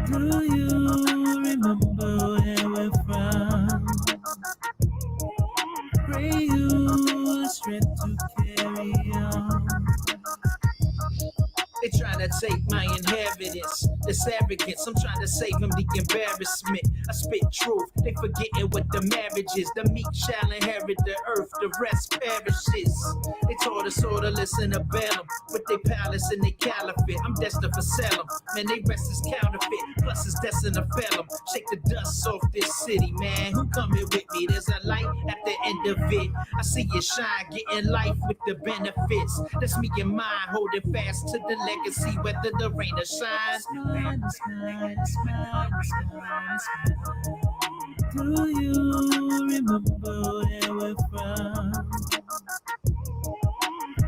Do you remember where we're from? Pray you strength to carry on. They trying to take my inheritance, this arrogance. I'm trying to save them the embarrassment. I spit truth, they forgetting what the marriage is. The meek shall inherit the earth, the rest perishes. They taught us all to listen to Balaam with their palace and their caliphate. I'm destined for Salem, man, they rest is counterfeit, plus it's destined to fail them. Shake the dust off this city, man, who coming with me? There's a light at the end of it. I see you shine, getting life with the benefits. That's me and mine, holding fast to the legacy, whether the rain or shine. Do you remember where we're from?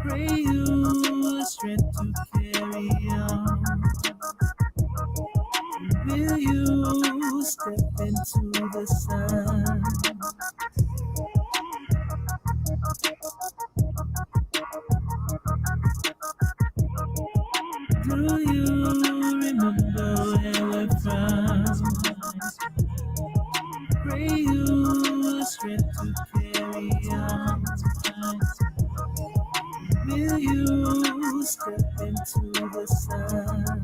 Pray you strength to carry on. Will you step into the sun? Do you remember where we're from? Pray you strength to carry on. Will you step into the sun?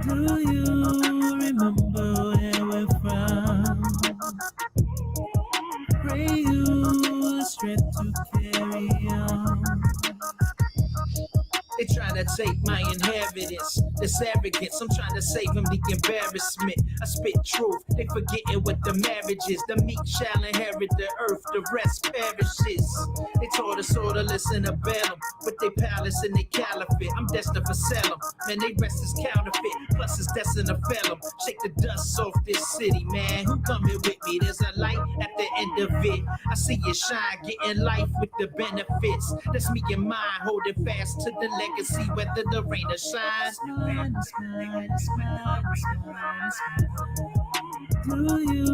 Do you remember where we're from? Pray you strength to carry on. They trying to take my inheritance, this arrogance. I'm trying to save them the embarrassment. I spit truth, they forgetting what the marriage is. The meek shall inherit the earth, the rest perishes. They taught us all to listen to Balaam with their palace and their caliphate. I'm destined for Salem, man, they rest is counterfeit, plus it's destined to fail them. Shake the dust off this city, man, who coming with me? There's a light at the end of it. I see you shine, getting life with the benefits. That's me and mine, holding fast to the legacy, whether the rain or shine. Do you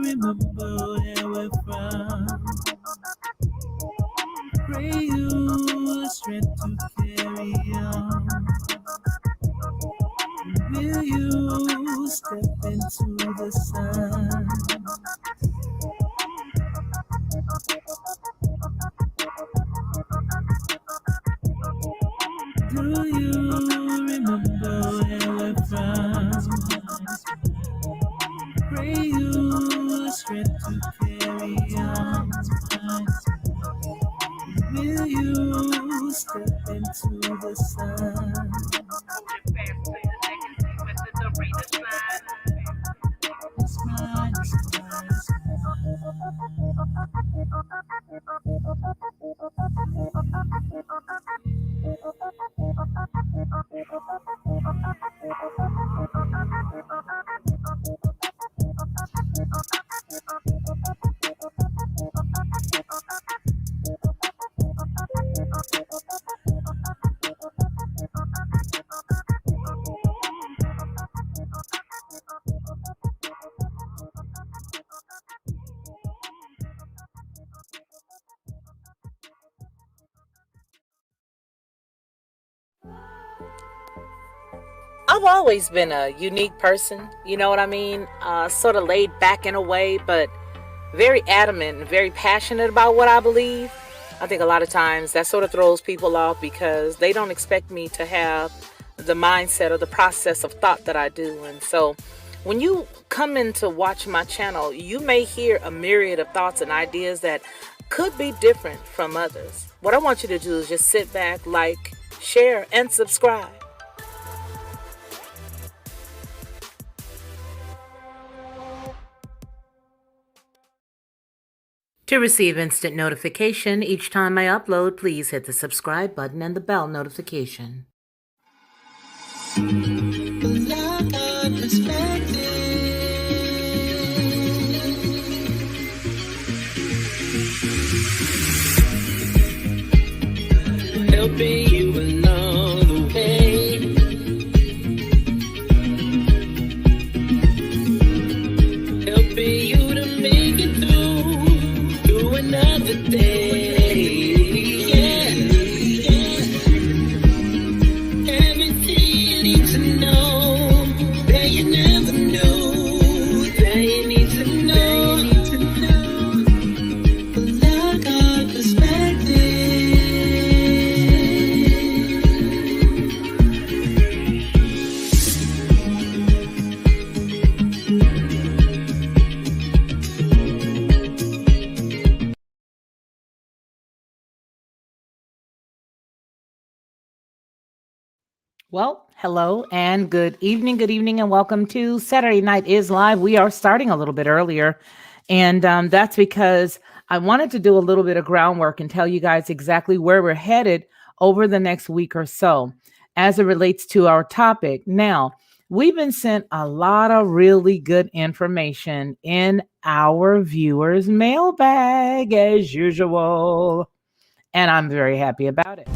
remember where we're from? Pray you strength to carry on. Will you step into the sun? Do you remember where we're from? Pray you strength to carry on. Will you step into the sun? I've always been a unique person, you know what I mean? Sort of laid back in a way, but very adamant and very passionate about what I believe, I think a lot of times that sort of throws people off because they don't expect me to have the mindset or the process of thought that I do. And so when you come in to watch my channel, you may hear a myriad of thoughts and ideas that could be different from others. What I want you to do is just sit back, like, share, and subscribe. To receive instant notification each time I upload, please hit the subscribe button and the bell notification. Helping you along the way. Helping you to make it through another day. Yeah. Everything you need to know that you never knew, that you need to know. Like our perspective. Well, hello and good evening, and welcome to Saturday Night is Live. We are starting a little bit earlier, and that's because I wanted to do a little bit of groundwork and tell you guys exactly where we're headed over the next week or so as it relates to our topic. Now, we've been sent a lot of really good information in our viewers' mailbag as usual, and I'm very happy about it.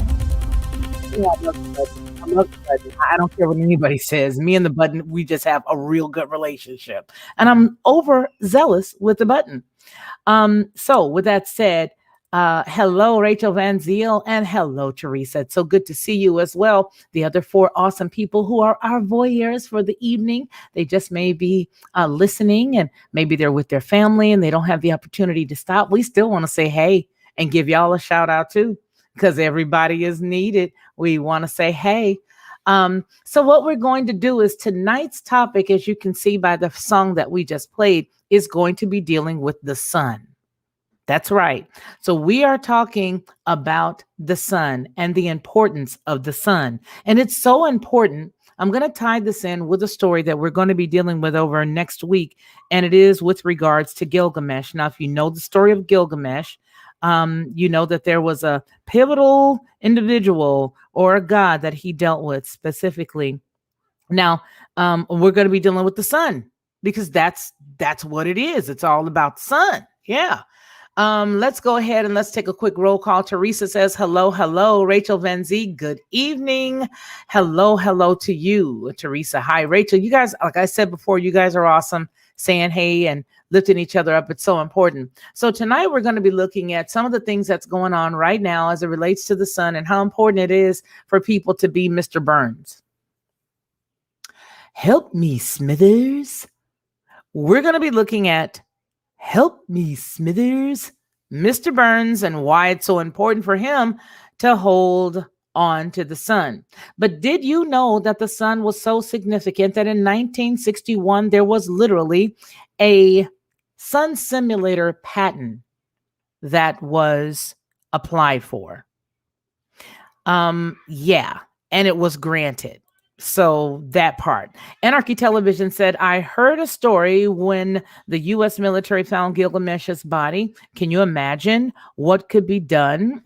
Yeah, I love the button. I love the button. I don't care what anybody says. Me and the button, we just have a real good relationship. And I'm overzealous with the button. So with that said, hello, Rachel Van Ziel, and hello, Teresa. It's so good to see you as well. The other four awesome people who are our voyeurs for the evening. They just may be listening, and maybe they're with their family and they don't have the opportunity to stop. We still want to say hey and give y'all a shout out too, because everybody is needed. We want to say hey. So what we're going to do is tonight's topic, as you can see by the song that we just played, is going to be dealing with the sun. That's right. So we are talking about the sun and the importance of the sun. And it's so important. I'm going to tie this in with a story that we're going to be dealing with over next week. And it is with regards to Gilgamesh. Now, if you know the story of Gilgamesh, you know that there was a pivotal individual or a god that he dealt with specifically. Now, we're going to be dealing with the sun because that's what it is. It's all about the sun. Yeah. Let's go ahead and let's take a quick roll call. Teresa says, hello, hello. Rachel Van Z, good evening. Hello to you, Teresa. Hi, Rachel. You guys, like I said before, you guys are awesome. Saying hey and lifting each other up. It's so important. So tonight we're going to be looking at some of the things that's going on right now as it relates to the sun and how important it is for people to be Mr. Burns. Help me, Smithers. We're going to be looking at Help me, Smithers, Mr. Burns, and why it's so important for him to hold on to the sun. But did you know that the sun was so significant that in 1961, there was literally a sun simulator patent that was applied for? Yeah, and it was granted. So that part. Anarchy Television said, I heard a story when the U.S. military found Gilgamesh's body. Can you imagine what could be done?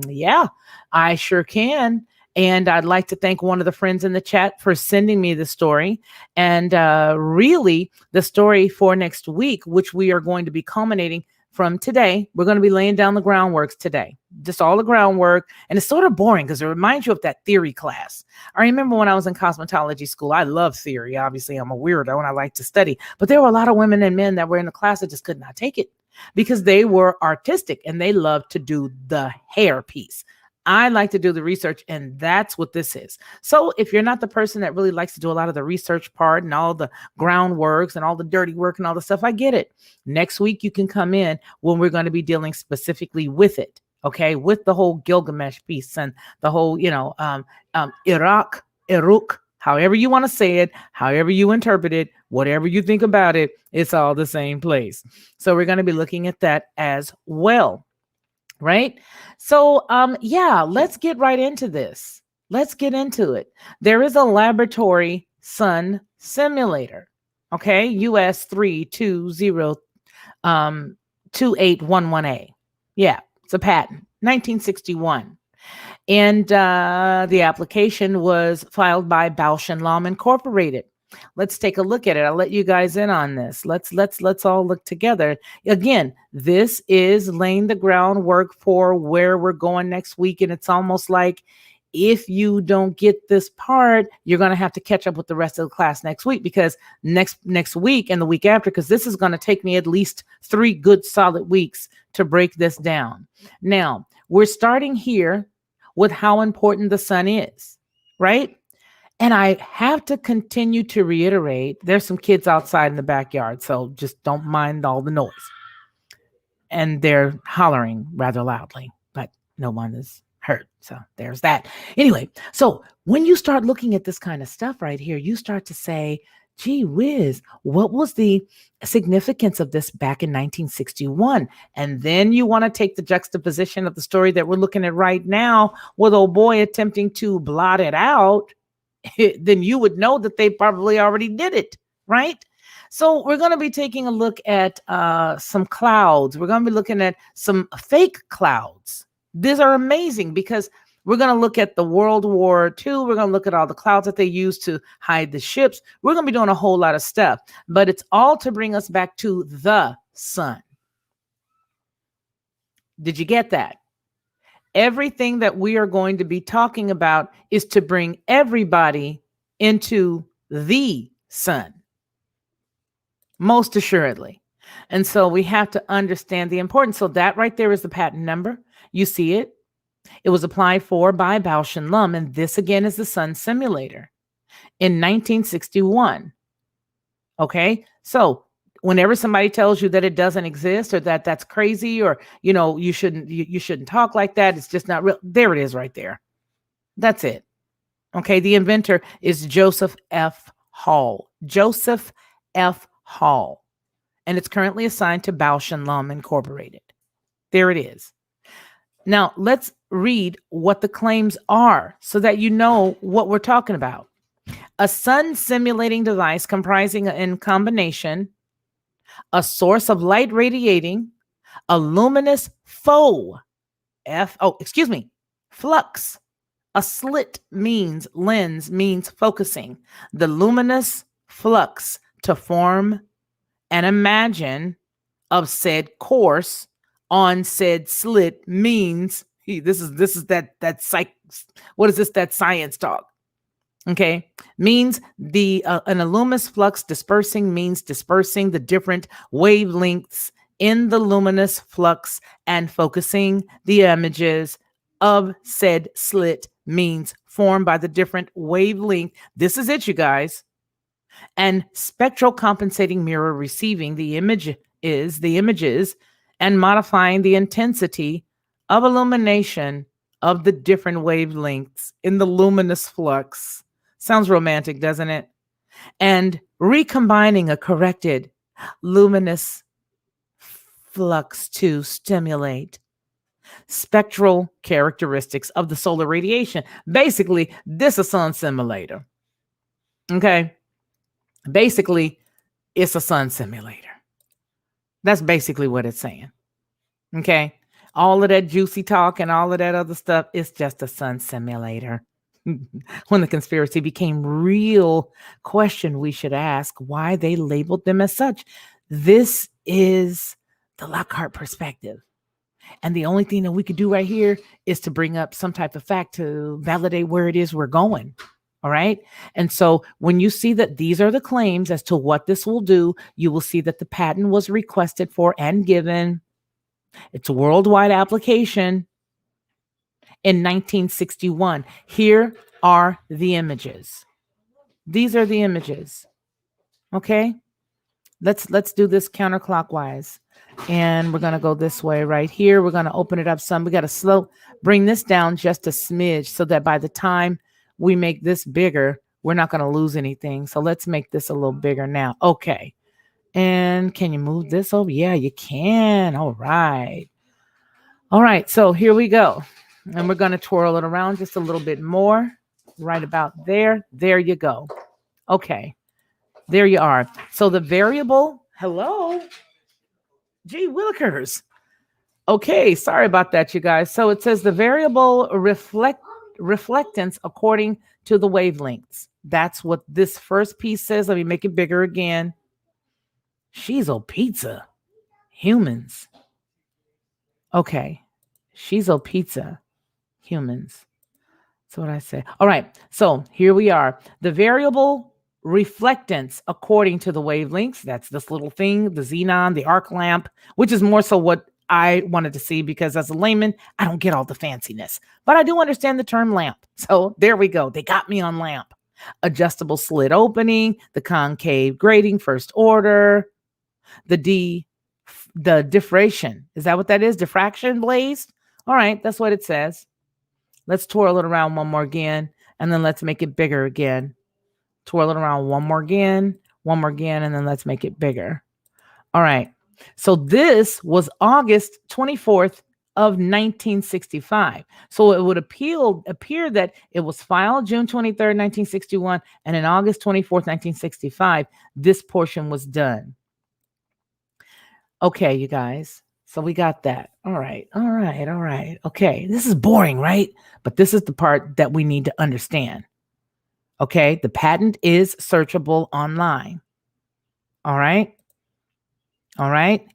Yeah, I sure can. And I'd like to thank one of the friends in the chat for sending me the story. And really, the story for next week, which we are going to be culminating from today. We're going to be laying down the groundwork today, just all the groundwork. And it's sort of boring because it reminds you of that theory class. I remember when I was in cosmetology school, I love theory. Obviously, I'm a weirdo and I like to study, but there were a lot of women and men that were in the class that just could not take it because they were artistic and they loved to do the hair piece. I like to do the research, and that's what this is. So if you're not the person that really likes to do a lot of the research part and all the groundworks and all the dirty work and all the stuff, I get it. Next week, you can come in when we're going to be dealing specifically with it. Okay, with the whole Gilgamesh piece and the whole, Uruk, however you want to say it, however you interpret it, whatever you think about it, it's all the same place. So we're going to be looking at that as well. Right. So, let's get right into this. Let's get into it. There is a laboratory sun simulator. Okay. US 320 2811A. Yeah, it's a patent, 1961. And the application was filed by Bausch and Lomb Incorporated. Let's take a look at it. I'll let you guys in on this. Let's all look together. Again, this is laying the groundwork for where we're going next week. And it's almost like if you don't get this part, you're going to have to catch up with the rest of the class next week, because next week and the week after, because this is going to take me at least 3 good solid weeks to break this down. Now, we're starting here with how important the sun is, right? And I have to continue to reiterate, there's some kids outside in the backyard, so just don't mind all the noise. And they're hollering rather loudly, but no one is hurt. So there's that. Anyway, so when you start looking at this kind of stuff right here, you start to say, gee whiz, what was the significance of this back in 1961? And then you want to take the juxtaposition of the story that we're looking at right now with old boy attempting to blot it out. Then you would know that they probably already did it, right? So we're going to be taking a look at some clouds. We're going to be looking at some fake clouds. These are amazing because we're going to look at the World War II. We're going to look at all the clouds that they used to hide the ships. We're going to be doing a whole lot of stuff, but it's all to bring us back to the sun. Did you get that? Everything that we are going to be talking about is to bring everybody into the sun, most assuredly. And so we have to understand the importance. So that right there is the patent number. You see it. It was applied for by Bausch and Lomb. And this again is the sun simulator in 1961. Okay. So whenever somebody tells you that it doesn't exist or that that's crazy or, you shouldn't talk like that, it's just not real. There it is right there. That's it. Okay. The inventor is Joseph F. Hall. Joseph F. Hall. And it's currently assigned to Bausch and Lomb Incorporated. There it is. Now let's read what the claims are so that you know what we're talking about. A sun simulating device comprising in combination a source of light radiating, a luminous flux. A slit means lens means focusing. The luminous flux to form and imagine of said course on said slit means this is that what is this, that science talk? Okay, means an luminous flux dispersing means dispersing the different wavelengths in the luminous flux and focusing the images of said slit means formed by the different wavelength. This is it, you guys. And spectral compensating mirror receiving the images and modifying the intensity of illumination of the different wavelengths in the luminous flux. Sounds romantic, doesn't it? And recombining a corrected luminous flux to stimulate spectral characteristics of the solar radiation. Basically, this is a sun simulator. Okay. Basically, it's a sun simulator. That's basically what it's saying. Okay. All of that juicy talk and all of that other stuff is just a sun simulator. When the conspiracy became real, question we should ask why they labeled them as such. This is the Lockhart perspective. And the only thing that we could do right here is to bring up some type of fact to validate where it is we're going. All right. And so when you see that these are the claims as to what this will do, you will see that the patent was requested for and given. It's a worldwide application. in 1961. Here are the images. These are the images. Okay? Let's do this counterclockwise. And we're going to go this way right here. We're going to open it up some. We got to bring this down just a smidge so that by the time we make this bigger, we're not going to lose anything. So let's make this a little bigger now. Okay. And can you move this over? Yeah, you can. All right. All right. So here we go. And we're going to twirl it around just a little bit more. Right about there. There you go. Okay. There you are. So the variable, hello. Gee willikers. Okay, sorry about that, you guys. So it says the variable reflectance according to the wavelengths. That's what this first piece says. Let me make it bigger again. Shizo pizza. Humans. Okay. Shizo pizza. Humans. That's what I say. All right. So here we are. The variable reflectance according to the wavelengths. That's this little thing, the xenon, the arc lamp, which is more so what I wanted to see because as a layman, I don't get all the fanciness, but I do understand the term lamp. So there we go. They got me on lamp. Adjustable slit opening, the concave grating, first order, the diffraction. Is that what that is? Diffraction blaze? All right. That's what it says. Let's twirl it around one more again, and then let's make it bigger again. Twirl it around one more again, and then let's make it bigger. All right. So this was August 24th of 1965. So it would appear that it was filed June 23rd, 1961, and in August 24th, 1965, this portion was done. Okay, you guys. So we got that. All right. Okay. This is boring, right? But this is the part that we need to understand. Okay. The patent is searchable online. All right.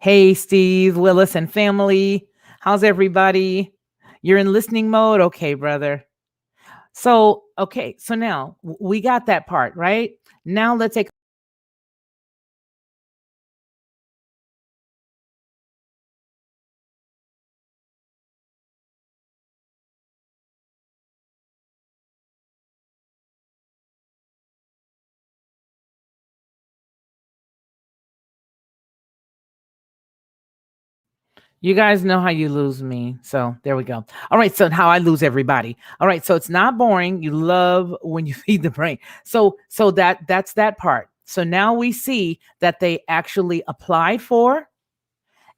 Hey, Steve, Willis, and family. How's everybody? You're in listening mode? Okay, brother. So now we got that part, right? Now let's take You guys know how you lose me. So there we go. All right. So how I lose everybody. All right. So it's not boring. You love when you feed the brain. So that's that part. So now we see that they actually applied for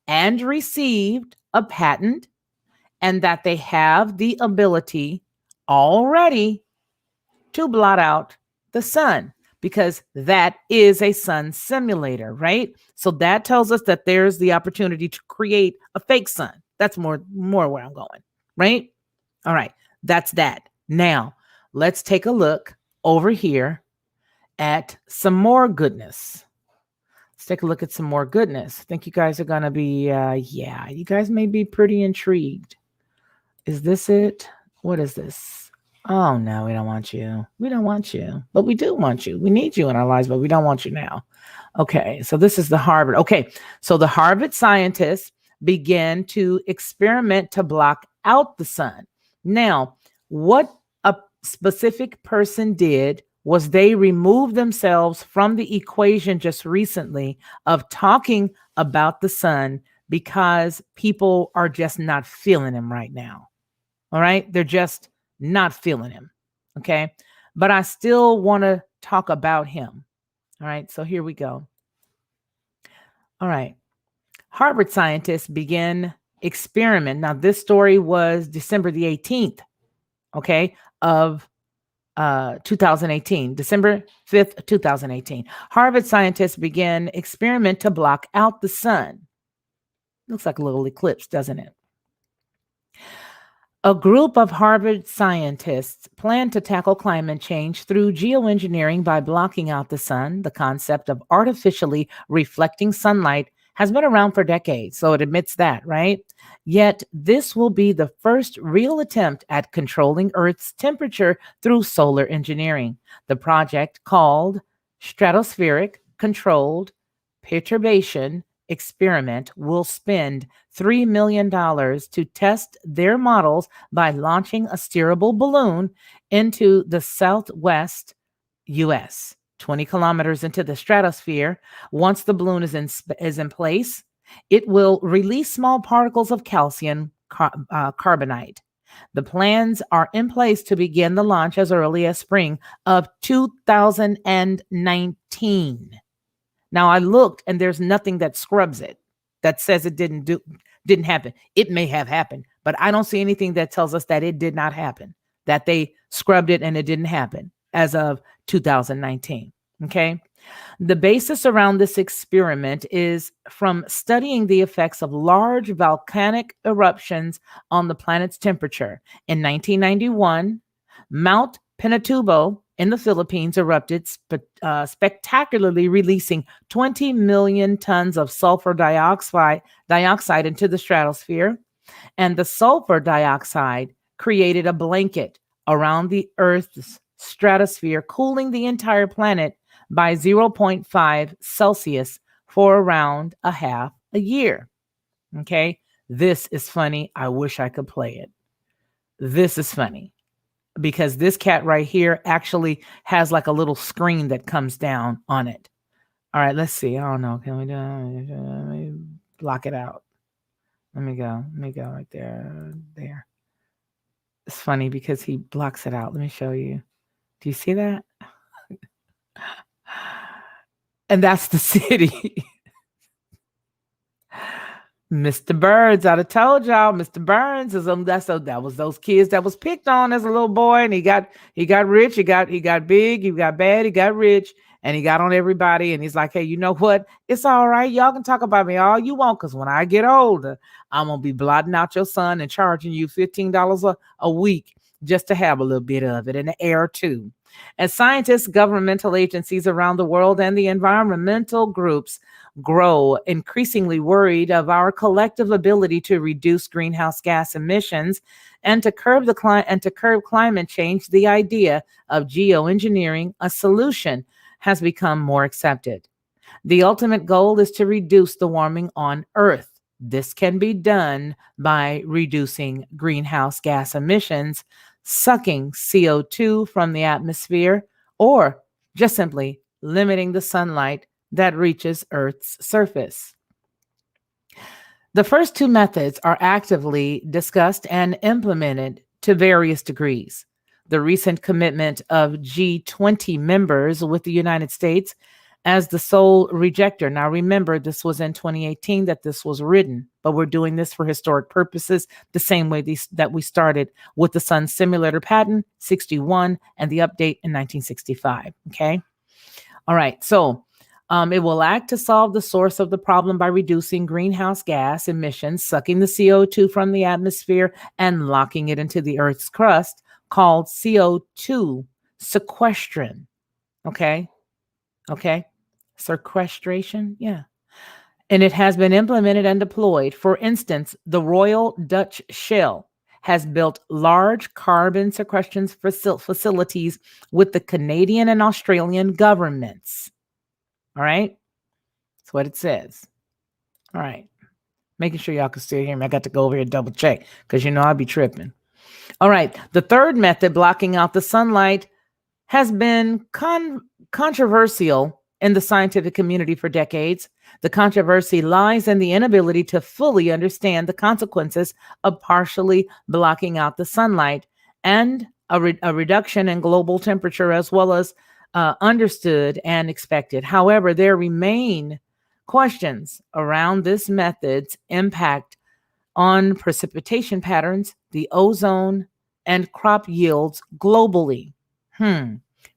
and received a patent and that they have the ability already to blot out the sun, because that is a sun simulator, right? So that tells us that there's the opportunity to create a fake sun. That's more where I'm going, right? All right, that's that. Now, let's take a look over here at some more goodness. Let's take a look at some more goodness. I think you guys are going to be, you guys may be pretty intrigued. Is this it? What is this? Oh, no, we don't want you. We don't want you, but we do want you. We need you in our lives, but we don't want you now. Okay, so this is the Harvard. Okay, so the Harvard scientists began to experiment to block out the sun. Now, what a specific person did was they removed themselves from the equation just recently of talking about the sun because people are just not feeling him right now. All right, they're just not feeling him. Okay. But I still want to talk about him. All right. So here we go. All right. Harvard scientists began experiment. Now, this story was December the 18th. Okay. Of 2018, December 5th, 2018. Harvard scientists began experiment to block out the sun. Looks like a little eclipse, doesn't it? A group of Harvard scientists plan to tackle climate change through geoengineering by blocking out the sun. The concept of artificially reflecting sunlight has been around for decades, so it admits that, right? Yet this will be the first real attempt at controlling Earth's temperature through solar engineering. The project, called Stratospheric Controlled Perturbation experiment will spend $3 million to test their models by launching a steerable balloon into the southwest US, 20 kilometers into the stratosphere. Once the balloon is in place, it will release small particles of calcium carbonate. The plans are in place to begin the launch as early as spring of 2019. Now I looked and there's nothing that scrubs it that says it didn't happen. It may have happened, but I don't see anything that tells us that it did not happen, that they scrubbed it and it didn't happen as of 2019. Okay. The basis around this experiment is from studying the effects of large volcanic eruptions on the planet's temperature. In 1991, Mount Pinatubo in the Philippines erupted spectacularly, releasing 20 million tons of sulfur dioxide into the stratosphere. And the sulfur dioxide created a blanket around the Earth's stratosphere, cooling the entire planet by 0.5 Celsius for around a half a year. Okay, this is funny. I wish I could play it. This is funny because this cat right here actually has like a little screen that comes down on it. All right, let's see. I don't know. Can we do? Let me block it out. Let me go right there. There. It's funny because he blocks it out. Let me show you. Do you see that? And that's the city. Mr. Burns, I'd have told y'all, Mr. Burns is that was those kids that was picked on as a little boy, and he got rich, he got big, he got bad, he got rich, and he got on everybody, and he's like, hey, you know what? It's all right. Y'all can talk about me all you want, because when I get older, I'm gonna be blotting out your son and charging you $15 a week just to have a little bit of it in the air too. As scientists, governmental agencies around the world, and the environmental groups grow increasingly worried of our collective ability to reduce greenhouse gas emissions and to curb climate change, the idea of geoengineering a solution has become more accepted. The ultimate goal is to reduce the warming on Earth. This can be done by reducing greenhouse gas emissions, sucking CO2 from the atmosphere, or just simply limiting the sunlight that reaches Earth's surface. The first two methods are actively discussed and implemented to various degrees. The recent commitment of G20 members with the United States as the sole rejector. Now, remember, this was in 2018 that this was written, but we're doing this for historic purposes, the same way that we started with the Sun Simulator Patent 61 and the update in 1965. Okay. All right. So it will act to solve the source of the problem by reducing greenhouse gas emissions, sucking the CO2 from the atmosphere and locking it into the Earth's crust, called CO2 sequestration. Okay. Sequestration. Yeah. And it has been implemented and deployed. For instance, the Royal Dutch Shell has built large carbon sequestration facilities with the Canadian and Australian governments. All right. That's what it says. All right. Making sure y'all can still hear me. I got to go over here and double check because I'll be tripping. All right. The third method, blocking out the sunlight, has been controversial in the scientific community for decades. The controversy lies in the inability to fully understand the consequences of partially blocking out the sunlight and a reduction in global temperature, as well as understood and expected. However, there remain questions around this method's impact on precipitation patterns, the ozone, and crop yields globally.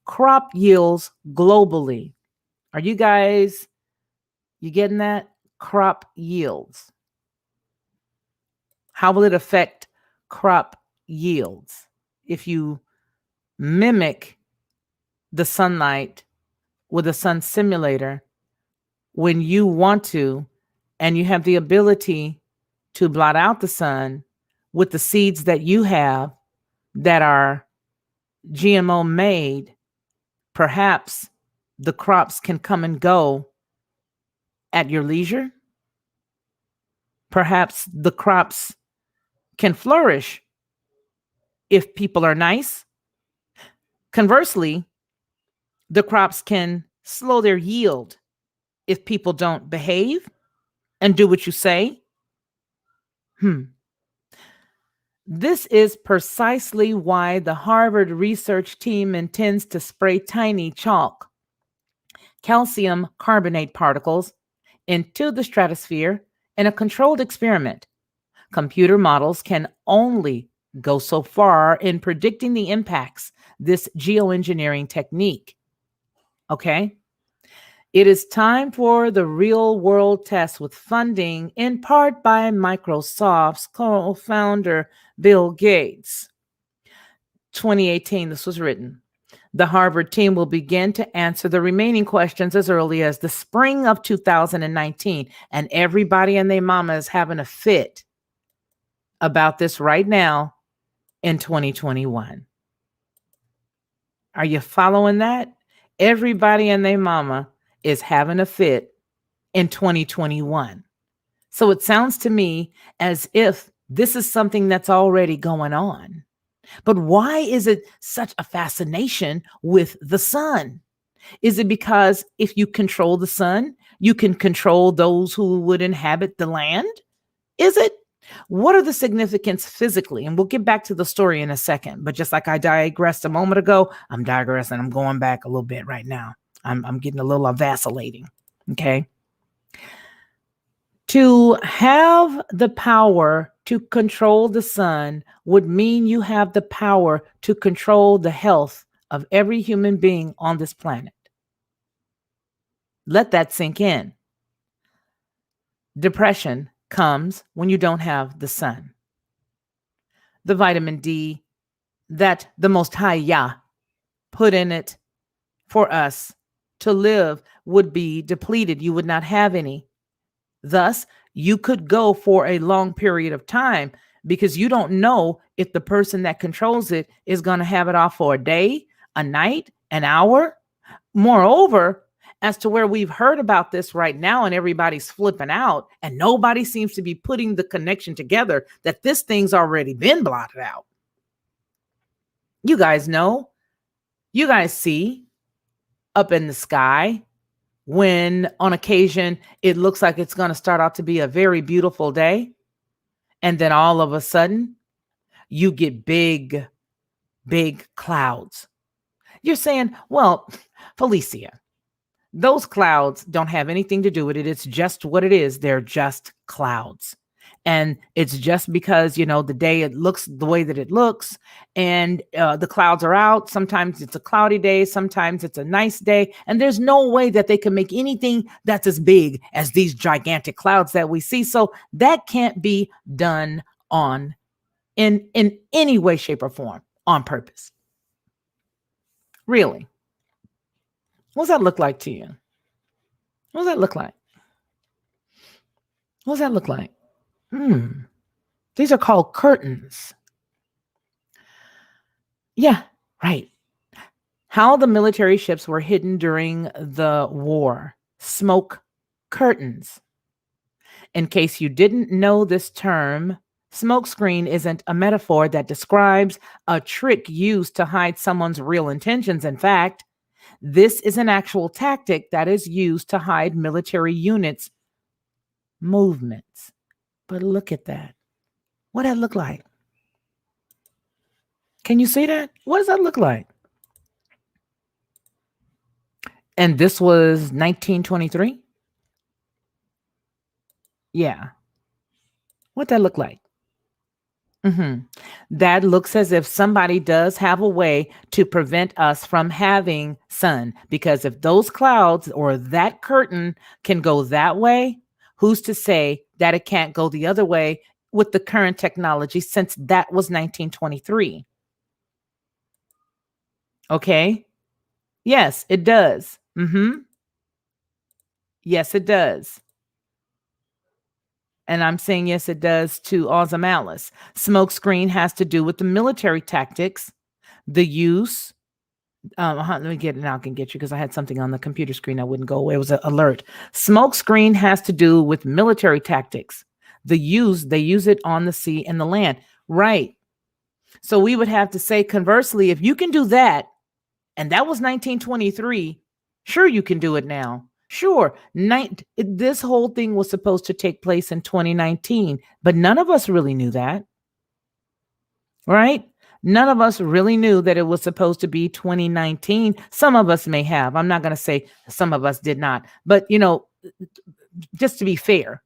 Crop yields globally. Are you getting that? Crop yields. How will it affect crop yields if you mimic the sunlight with a sun simulator when you want to, and you have the ability to blot out the sun with the seeds that you have that are GMO made? Perhaps the crops can come and go at your leisure. Perhaps the crops can flourish if people are nice. Conversely, the crops can slow their yield if people don't behave and do what you say. This is precisely why the Harvard research team intends to spray tiny chalk, calcium carbonate particles into the stratosphere in a controlled experiment. Computer models can only go so far in predicting the impacts this geoengineering technique. Okay? It is time for the real world test with funding in part by Microsoft's co-founder Bill Gates. 2018, this was written. The Harvard team will begin to answer the remaining questions as early as the spring of 2019, and everybody and their mama is having a fit about this right now in 2021. Are you following that? Everybody and their mama is having a fit in 2021. So it sounds to me as if this is something that's already going on. But why is it such a fascination with the sun? Is it because if you control the sun, you can control those who would inhabit the land? Is it? What are the significance physically? And we'll get back to the story in a second. But just like I digressed a moment ago, I'm digressing. I'm going back a little bit right now. I'm getting a little vacillating. Okay. To have the power to control the sun would mean you have the power to control the health of every human being on this planet. Let that sink in. Depression comes when you don't have the sun. The vitamin D that the Most High Yah put in it for us to live would be depleted. You would not have any. Thus, you could go for a long period of time because you don't know if the person that controls it is going to have it off for a day, a night, an hour. Moreover, as to where we've heard about this right now and everybody's flipping out and nobody seems to be putting the connection together that this thing's already been blotted out. You guys know, you guys see up in the sky when on occasion it looks like it's going to start out to be a very beautiful day. And then all of a sudden you get big clouds. You're saying, well, Felicia, those clouds don't have anything to do with it. It's just what it is. They're just clouds. And it's just because, you know, the day it looks the way that it looks and the clouds are out. Sometimes it's a cloudy day. Sometimes it's a nice day. And there's no way that they can make anything that's as big as these gigantic clouds that we see. So that can't be done in any way, shape, or form on purpose. Really? What does that look like to you? What does that look like? What does that look like? These are called curtains. Yeah, right. How the military ships were hidden during the war. Smoke curtains. In case you didn't know this term, smokescreen isn't a metaphor that describes a trick used to hide someone's real intentions. In fact, this is an actual tactic that is used to hide military units' movements. But look at that. What does that look like? Can you see that? What does that look like? And this was 1923? Yeah. What that look like? That looks as if somebody does have a way to prevent us from having sun. Because if those clouds or that curtain can go that way, who's to say that it can't go the other way with the current technology since that was 1923? Okay. Yes, it does. Yes, it does. And I'm saying, yes, it does to Oza Malice. Smokescreen has to do with the military tactics, the use. Let me get it now. I can get you because I had something on the computer screen that wouldn't go away. It was an alert. Smokescreen has to do with military tactics, They use it on the sea and the land. Right. So we would have to say, conversely, if you can do that, and that was 1923, sure, you can do it now. Sure, this whole thing was supposed to take place in 2019, but none of us really knew that, right? None of us really knew that it was supposed to be 2019. Some of us may have. I'm not going to say some of us did not, but just to be fair,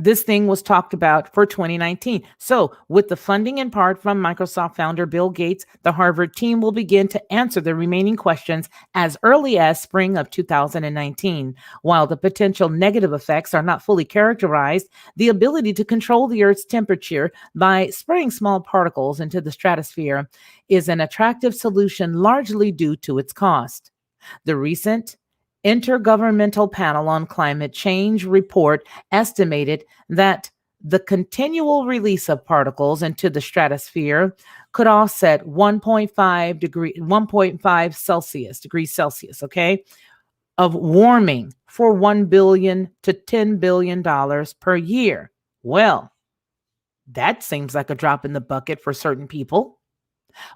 this thing was talked about for 2019. So, with the funding in part from Microsoft founder Bill Gates, the Harvard team will begin to answer the remaining questions as early as spring of 2019. While the potential negative effects are not fully characterized, the ability to control the Earth's temperature by spraying small particles into the stratosphere is an attractive solution, largely due to its cost. The recent Intergovernmental Panel on Climate Change report estimated that the continual release of particles into the stratosphere could offset 1.5 degrees Celsius, okay, of warming for $1 billion to $10 billion per year. Well, that seems like a drop in the bucket for certain people.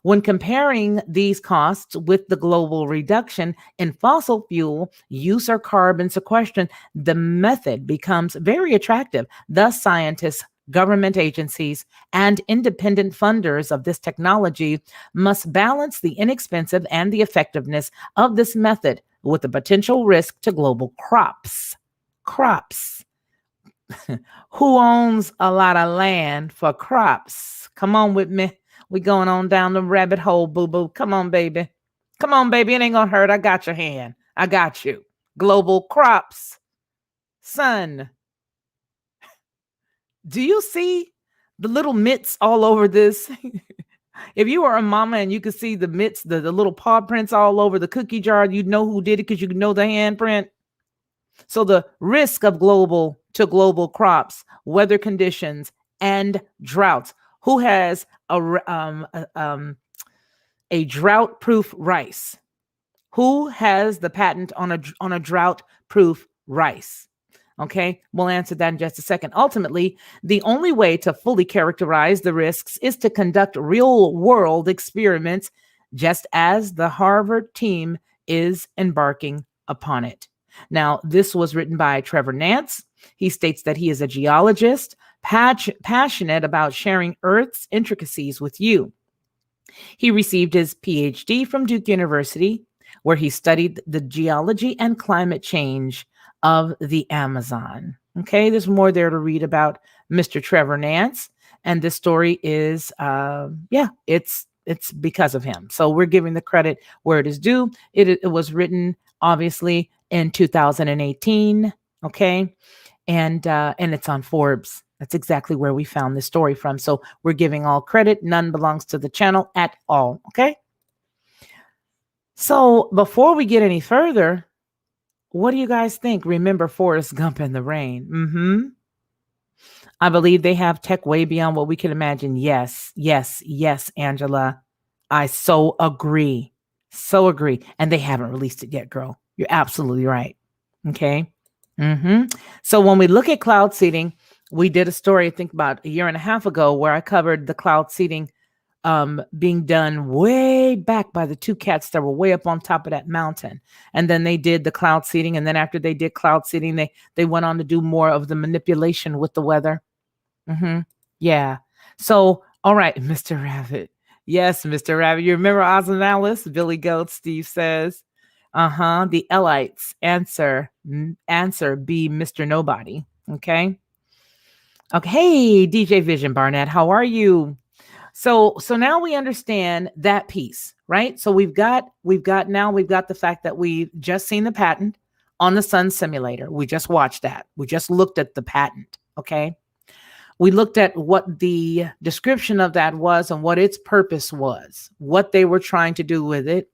When comparing these costs with the global reduction in fossil fuel use or carbon sequestration, the method becomes very attractive. Thus, scientists, government agencies, and independent funders of this technology must balance the inexpensive and the effectiveness of this method with the potential risk to global crops. Crops. Who owns a lot of land for crops? Come on with me. We going on down the rabbit hole, boo-boo. Come on, baby. Come on, baby. It ain't gonna hurt. I got your hand. I got you. Global crops. Son. Do you see the little mitts all over this? If you were a mama and you could see the mitts, the little paw prints all over the cookie jar, you'd know who did it because you know the handprint. So the risk of global crops, weather conditions, and droughts. Who has a drought-proof rice? Who has the patent on a drought-proof rice? Okay, we'll answer that in just a second. Ultimately, the only way to fully characterize the risks is to conduct real-world experiments, just as the Harvard team is embarking upon it. Now, this was written by Trevor Nance. He states that he is a geologist, passionate about sharing Earth's intricacies with you. He received his PhD from Duke University, where he studied the geology and climate change of the Amazon. Okay, there's more there to read about Mr. Trevor Nance, and this story is, it's because of him. So we're giving the credit where it is due. It was written, obviously, in 2018. Okay, and it's on Forbes. That's exactly where we found this story from. So we're giving all credit. None belongs to the channel at all. Okay. So before we get any further, what do you guys think? Remember Forrest Gump in the rain? I believe they have tech way beyond what we can imagine. Yes, Angela. I so agree. And they haven't released it yet, girl. You're absolutely right. Okay. So when we look at cloud seeding, we did a story, I think about a year and a half ago, where I covered the cloud seeding being done way back by the two cats that were way up on top of that mountain. And then they did the cloud seeding. And then after they did cloud seeding, they went on to do more of the manipulation with the weather. Yeah. So, all right, Mr. Rabbit. Yes, Mr. Rabbit. You remember Oz and Alice? Billy Goat, Steve says. The Elites. Answer B, Mr. Nobody. Okay. Hey, DJ Vision Barnett, how are you? So now we understand that piece, right? So we've got the fact that we've just seen the patent on the sun simulator. We just watched that. We just looked at the patent. Okay. We looked at what the description of that was and what its purpose was, what they were trying to do with it.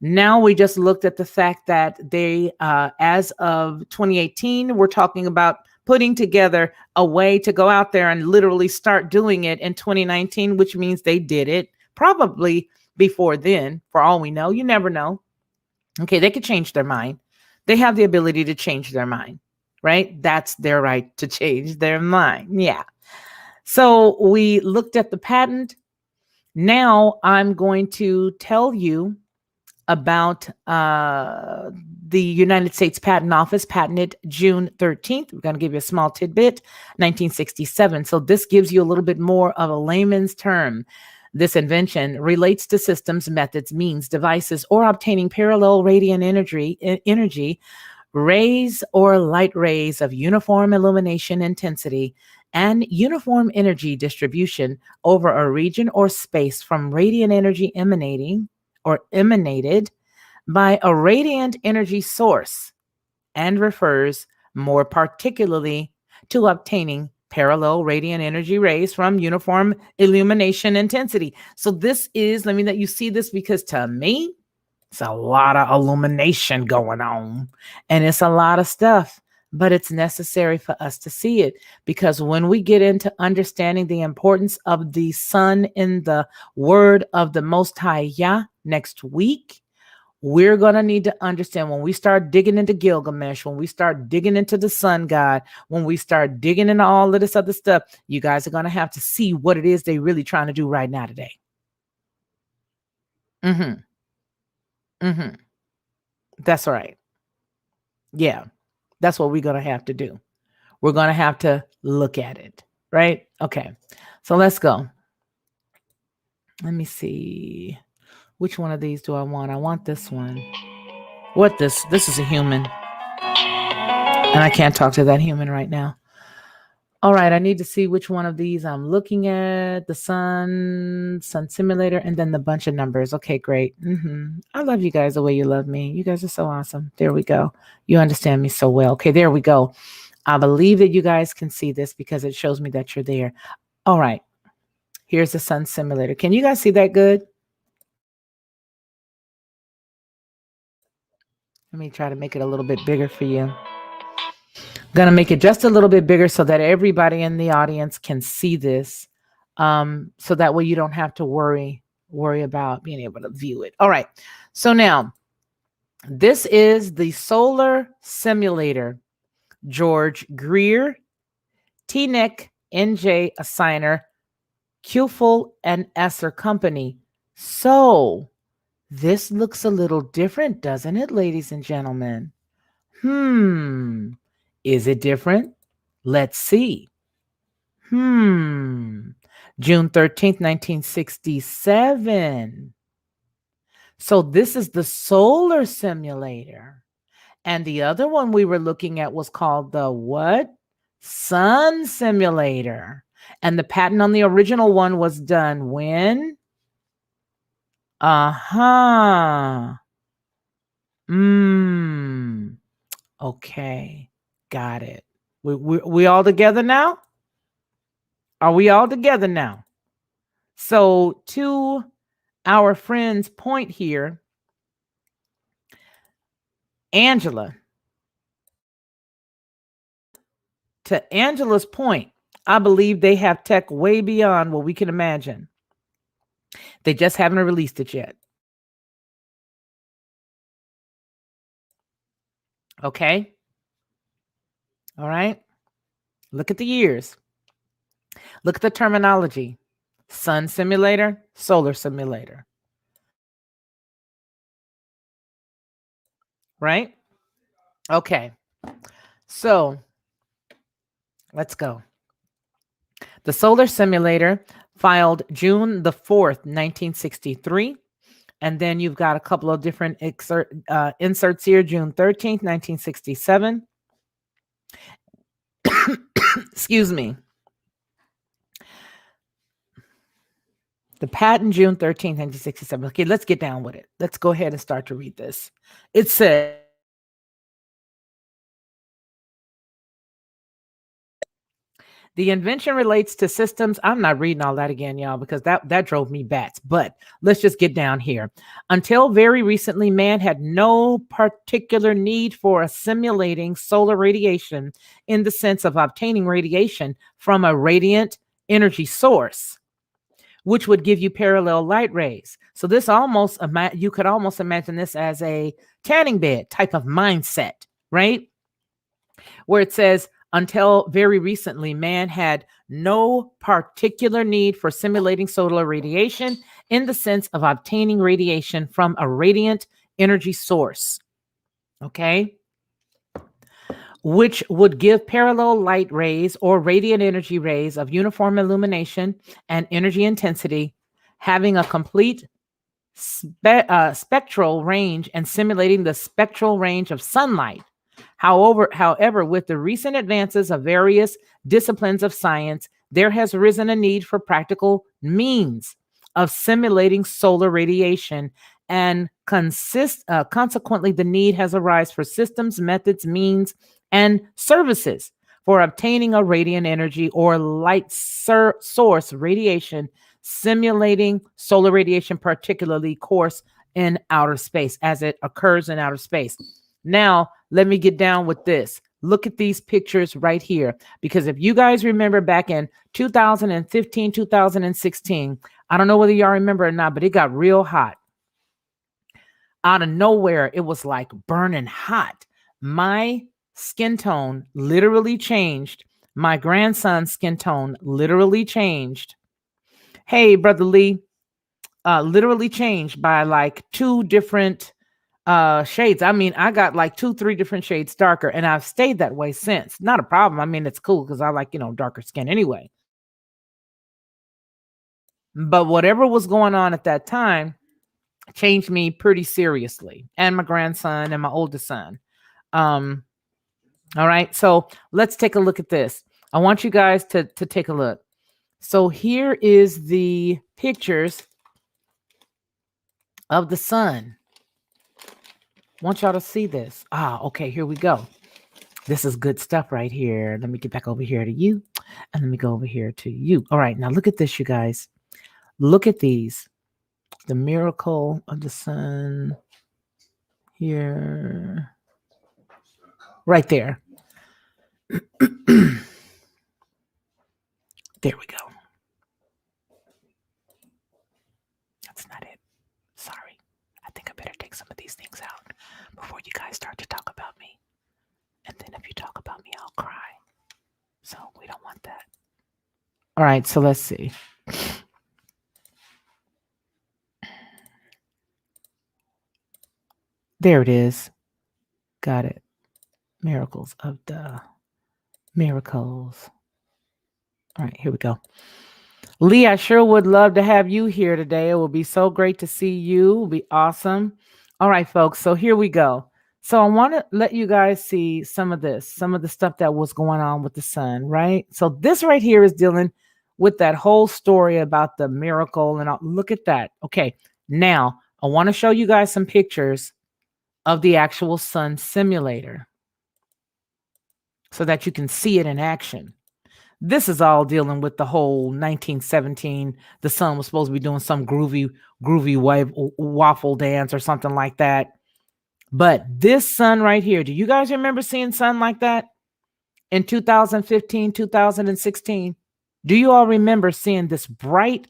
Now we just looked at the fact that they, as of 2018, we're talking about putting together a way to go out there and literally start doing it in 2019, which means they did it probably before then, for all we know. You never know. Okay, they could change their mind. They have the ability to change their mind. right? That's their right to change their mind. Yeah. So we looked at the patent. Now I'm going to tell you about the United States Patent Office patented June 13th. We're going to give you a small tidbit, 1967. So this gives you a little bit more of a layman's term. This invention relates to systems, methods, means, devices, or obtaining parallel radiant energy, rays or light rays of uniform illumination intensity and uniform energy distribution over a region or space from radiant energy emanated by a radiant energy source, and refers more particularly to obtaining parallel radiant energy rays from uniform illumination intensity. So this is, let me let you see this, because to me, it's a lot of illumination going on and it's a lot of stuff, but it's necessary for us to see it, because when we get into understanding the importance of the sun in the word of the Most High Yah next week, we're going to need to understand, when we start digging into Gilgamesh, when we start digging into the sun god, when we start digging into all of this other stuff, you guys are going to have to see what it is they're really trying to do right now today. That's right. Yeah, that's what we're going to have to do. We're going to have to look at it, right? Okay, so let's go. Let me see. Which one of these do I want? I want this one. What this? This is a human. And I can't talk to that human right now. All right, I need to see which one of these I'm looking at. The sun simulator, and then the bunch of numbers. Okay, great. I love you guys the way you love me. You guys are so awesome. There we go. You understand me so well. Okay, there we go. I believe that you guys can see this because it shows me that you're there. All right, here's the sun simulator. Can you guys see that good? Let me try to make it a little bit bigger for you. Going to make it just a little bit bigger so that everybody in the audience can see this. So that way you don't have to worry about being able to view it. All right. So now this is the solar simulator. George Greer, Teaneck, NJ Assigner, Kufel and Esser Company. So this looks a little different, doesn't it, ladies and gentlemen? Is it different? Let's see. June 13th, 1967. So this is the solar simulator. And the other one we were looking at was called the what? Sun simulator. And the patent on the original one was done when? Okay. Got it. We all together now? Are we all together now? So to our friend's point here, Angela, to Angela's point, I believe they have tech way beyond what we can imagine. They just haven't released it yet. Okay. All right. Look at the years. Look at the terminology. Sun simulator, solar simulator. Right? Okay. So let's go. The solar simulator filed June the 4th, 1963. And then you've got a couple of different inserts here. June 13th, 1967. Excuse me. The patent, June 13th, 1967. Okay, let's get down with it. Let's go ahead and start to read this. It says, the invention relates to systems. I'm not reading all that again, y'all, because that drove me bats. But let's just get down here. Until very recently, man had no particular need for assimilating solar radiation in the sense of obtaining radiation from a radiant energy source, which would give you parallel light rays. So this almost, you could almost imagine this as a tanning bed type of mindset, right? where it says, until very recently, man had no particular need for simulating solar radiation in the sense of obtaining radiation from a radiant energy source. Okay. Which would give parallel light rays or radiant energy rays of uniform illumination and energy intensity, having a complete spectral range and simulating the spectral range of sunlight. However, with the recent advances of various disciplines of science, there has arisen a need for practical means of simulating solar radiation, and consequently, the need has arisen for systems, methods, means, and services for obtaining a radiant energy or light source radiation, simulating solar radiation, particularly course in outer space as it occurs in outer space. Now, let me get down with this. Look at these pictures right here, because if you guys remember back in 2015, 2016, I don't know whether y'all remember or not, but it got real hot. Out of nowhere, it was like burning hot. My skin tone literally changed. My grandson's skin tone literally changed. Hey, Brother Lee, literally changed by like 2 different shades. I mean, I got like 2-3 different shades darker, and I've stayed that way since. Not a problem. I mean, it's cool because I like, darker skin anyway. But whatever was going on at that time changed me pretty seriously, and my grandson and my oldest son. All right, so let's take a look at this. I want you guys to take a look. So here is the pictures of the sun. I want y'all to see this. Okay, here we go. This is good stuff right here. Let me get back over here to you, and let me go over here to you. All right, now look at this, you guys. Look at these. The miracle of the sun here. Right there. There we go. That's not it. Sorry. I think I better take some of these things out before you guys start to talk about me. And then if you talk about me, I'll cry. So we don't want that. All right, so let's see. There it is. Got it. Miracles of the miracles. All right, here we go. Lee, I sure would love to have you here today. It will be so great to see you. It will be awesome. All right, folks. So here we go. So I want to let you guys see some of this, some of the stuff that was going on with the sun, right? So this right here is dealing with that whole story about the miracle. And look at that. Okay. Now I want to show you guys some pictures of the actual sun simulator so that you can see it in action. This is all dealing with the whole 1917. The sun was supposed to be doing some groovy waffle dance or something like that. But this sun right here, do you guys remember seeing sun like that in 2015, 2016? Do you all remember seeing this bright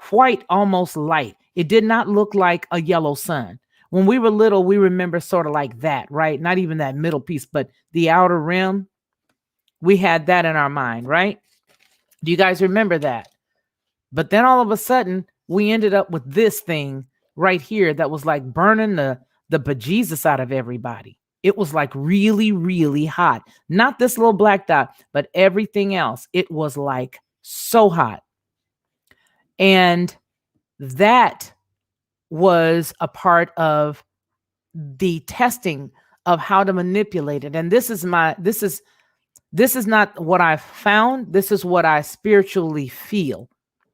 white, almost light? It did not look like a yellow sun. When we were little, we remember sort of like that, right? Not even that middle piece, but the outer rim. We had that in our mind, right? Do you guys remember that? But then all of a sudden, we ended up with this thing right here that was like burning the bejesus out of everybody. It was like really, really hot. Not this little black dot, but everything else. It was like so hot. And that was a part of the testing of how to manipulate it. And this is not what I found. This is what I spiritually feel.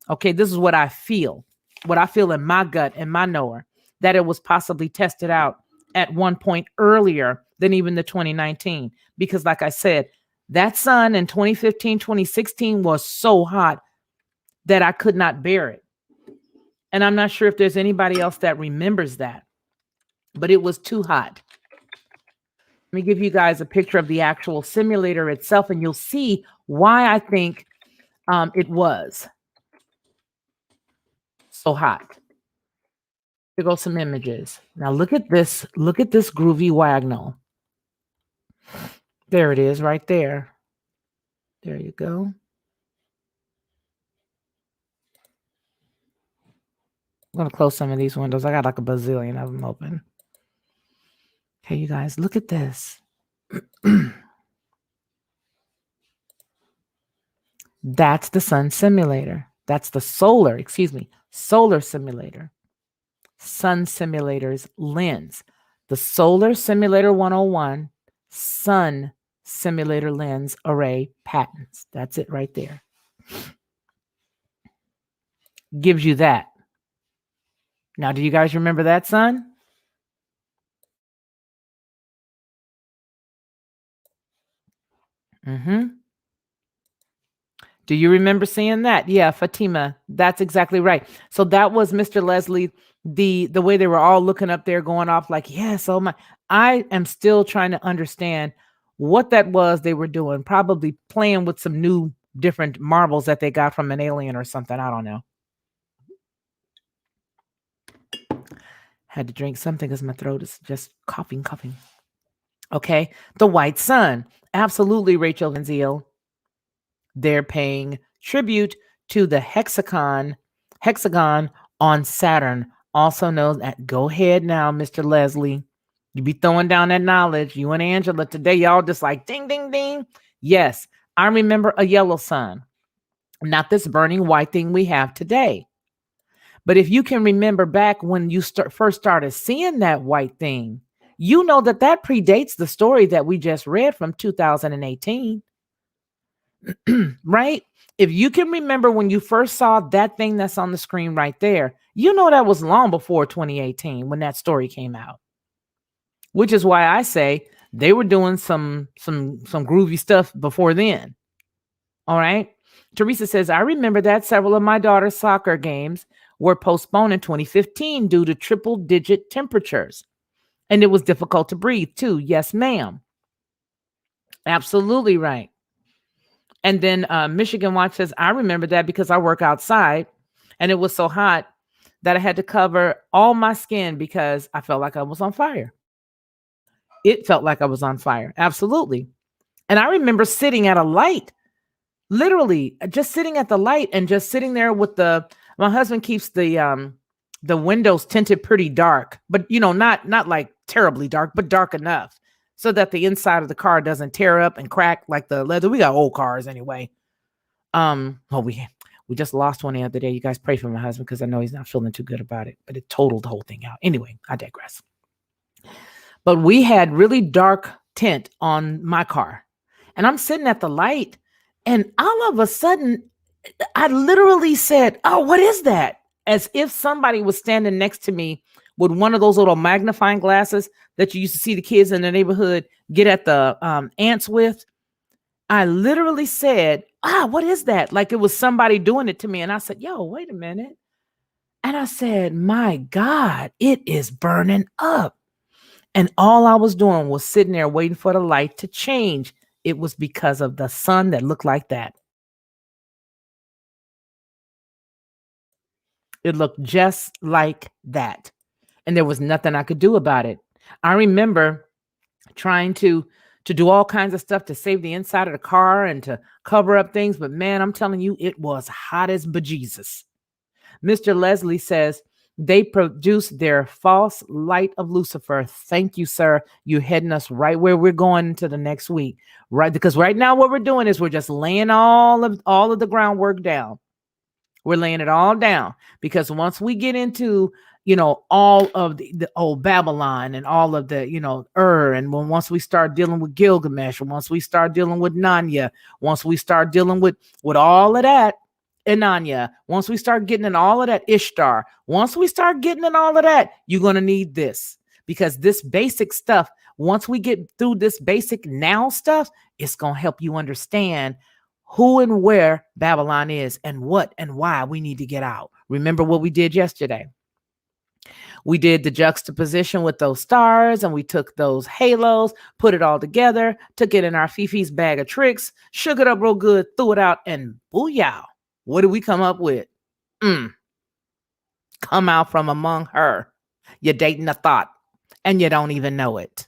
Okay, this is what I feel in my gut and my knower, that it was possibly tested out at one point earlier than even the 2019. Because like I said, that sun in 2015, 2016 was so hot that I could not bear it. And I'm not sure if there's anybody else that remembers that, but it was too hot. Let me give you guys a picture of the actual simulator itself, and you'll see why I think it was so hot. Here go some images. Now look at this. Look at this groovy wagnall. There it is right there. There you go. I'm going to close some of these windows. I got like a bazillion of them open. Okay, you guys, look at this. That's the sun simulator. That's the solar simulator. Sun simulator's lens. The solar simulator 101, sun simulator lens array patents. That's it right there. Gives you that. Now, do you guys remember that, son? Mm-hmm. Do you remember seeing that? Yeah, Fatima, that's exactly right. So that was Mr. Leslie, the way they were all looking up there going off like, yes, oh my. I am still trying to understand what that was they were doing, probably playing with some new different marbles that they got from an alien or something. I don't know. Had to drink something because my throat is just coughing. Okay. The White Sun. Absolutely, Rachel Van Ziel. They're paying tribute to the hexagon on Saturn, also known as, go ahead now, Mr. Leslie. You be throwing down that knowledge. You and Angela today, y'all just like ding, ding, ding. Yes, I remember a yellow sun, not this burning white thing we have today. But if you can remember back when you first started seeing that white thing, you know that predates the story that we just read from 2018. Right? If you can remember when you first saw that thing that's on the screen right there, you know that was long before 2018 when that story came out. Which is why I say they were doing some groovy stuff before then. All right. Teresa says, I remember that several of my daughter's soccer games were postponed in 2015 due to triple digit temperatures. And it was difficult to breathe too. Yes, ma'am. Absolutely right. And then Michigan Watch says, I remember that because I work outside and it was so hot that I had to cover all my skin because I felt like I was on fire. It felt like I was on fire. Absolutely. And I remember sitting at a light, literally just sitting at the light and just sitting there with my husband keeps the windows tinted pretty dark, but not like terribly dark, but dark enough so that the inside of the car doesn't tear up and crack like the leather. We got old cars anyway. We just lost one the other day. You guys pray for my husband because I know he's not feeling too good about it, but it totaled the whole thing out. Anyway, I digress. But we had really dark tint on my car. And I'm sitting at the light and all of a sudden I literally said, oh, what is that? As if somebody was standing next to me with one of those little magnifying glasses that you used to see the kids in the neighborhood get at the ants with. I literally said, what is that? Like it was somebody doing it to me. And I said, yo, wait a minute. And I said, my God, it is burning up. And all I was doing was sitting there waiting for the light to change. It was because of the sun that looked like that. It looked just like that. And there was nothing I could do about it. I remember trying to do all kinds of stuff to save the inside of the car and to cover up things. But man, I'm telling you, it was hot as bejesus. Mr. Leslie says, they produced their false light of Lucifer. Thank you, sir. You're heading us right where we're going into the next week. Right. Because right now what we're doing is we're just laying all of the groundwork down. We're laying it all down because once we get into, all of the old Babylon and all of the, and once we start dealing with Gilgamesh, once we start dealing with Nanya, once we start dealing with all of that, Inanna, once we start getting in all of that Ishtar, once we start getting in all of that, you're going to need this because this basic stuff, once we get through this basic now stuff, it's going to help you understand who and where Babylon is and what and why we need to get out. Remember what we did yesterday? We did the juxtaposition with those stars and we took those halos, put it all together, took it in our Fifi's bag of tricks, shook it up real good, threw it out, and booyah. What did we come up with? Come out from among her. You're dating a thought and you don't even know it.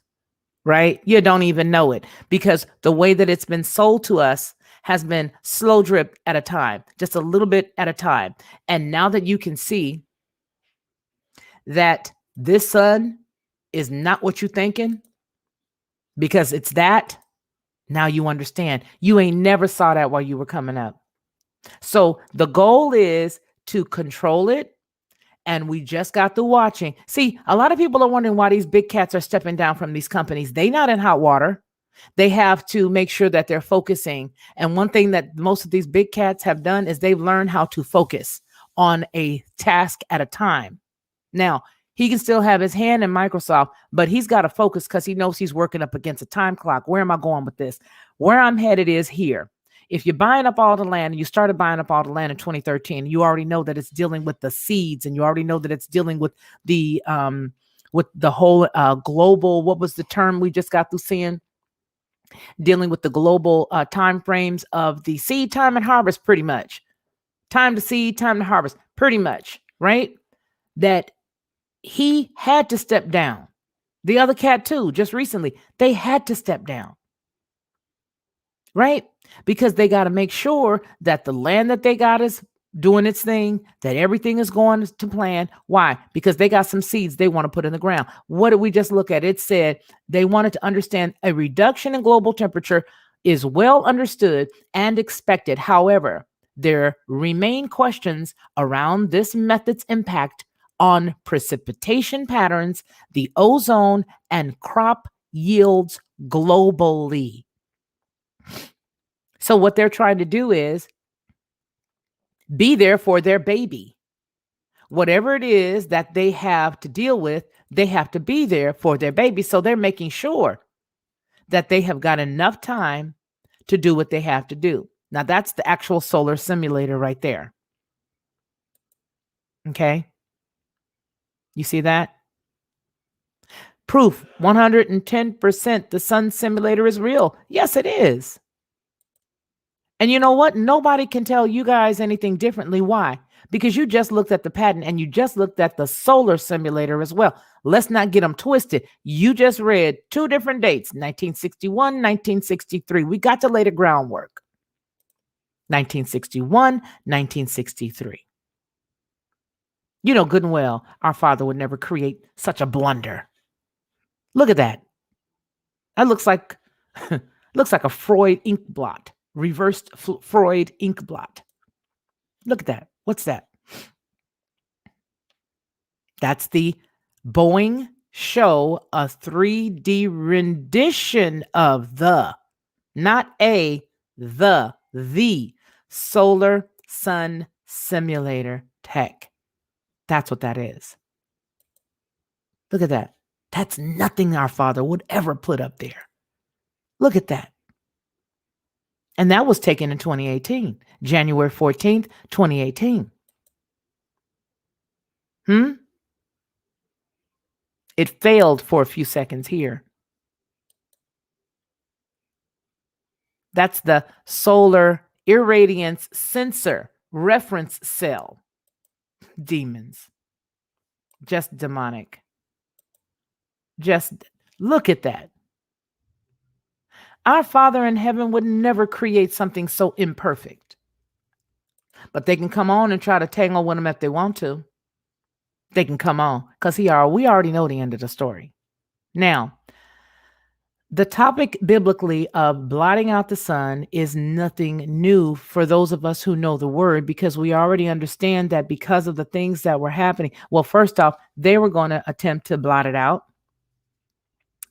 right? You don't even know it because the way that it's been sold to us has been slow drip at a time, just a little bit at a time. And now that you can see that this sun is not what you're thinking because it's that, now you understand. You ain't never saw that while you were coming up. So the goal is to control it. And we just got through watching. See, a lot of people are wondering why these big cats are stepping down from these companies. They not in hot water. They have to make sure that they're focusing. And one thing that most of these big cats have done is they've learned how to focus on a task at a time. Now, he can still have his hand in Microsoft, but he's got to focus because he knows he's working up against a time clock. Where am I going with this? Where I'm headed is here. If you're buying up all the land and you started buying up all the land in 2013, you already know that it's dealing with the seeds, and you already know that it's dealing with the whole global, what was the term we just got through seeing? Dealing with the global time frames of the seed time and harvest, pretty much. Time to seed, time to harvest, pretty much, right? That he had to step down. The other cat too, just recently, they had to step down. Right? Because they got to make sure that the land that they got is doing its thing, that everything is going to plan. Why? Because they got some seeds they want to put in the ground. What did we just look at? It said they wanted to understand a reduction in global temperature is well understood and expected. However, there remain questions around this method's impact on precipitation patterns, the ozone, and crop yields globally. So what they're trying to do is be there for their baby. Whatever it is that they have to deal with, they have to be there for their baby. So they're making sure that they have got enough time to do what they have to do. Now, that's the actual solar simulator right there. Okay. You see that? Proof 110% the sun simulator is real. Yes, it is. And you know what? Nobody can tell you guys anything differently. Why? Because you just looked at the patent and you just looked at the solar simulator as well. Let's not get them twisted. You just read two different dates, 1961, 1963. We got to lay the groundwork. 1961, 1963. You know good and well our Father would never create such a blunder. Look at that. That looks like a Freud ink blot. Reversed Freud ink blot. Look at that. What's that? That's the Boeing show, a 3D rendition of the solar sun simulator tech. That's what that is. Look at that. That's nothing our Father would ever put up there. Look at that. And that was taken in 2018, January 14th, 2018. It failed for a few seconds here. That's the solar irradiance sensor reference cell. Demons. Just demonic. Just look at that. Our Father in heaven would never create something so imperfect. But they can come on and try to tangle with him if they want to. They can come on because we already know the end of the story. Now, the topic biblically of blotting out the sun is nothing new for those of us who know the word, because we already understand that because of the things that were happening. Well, first off, they were going to attempt to blot it out.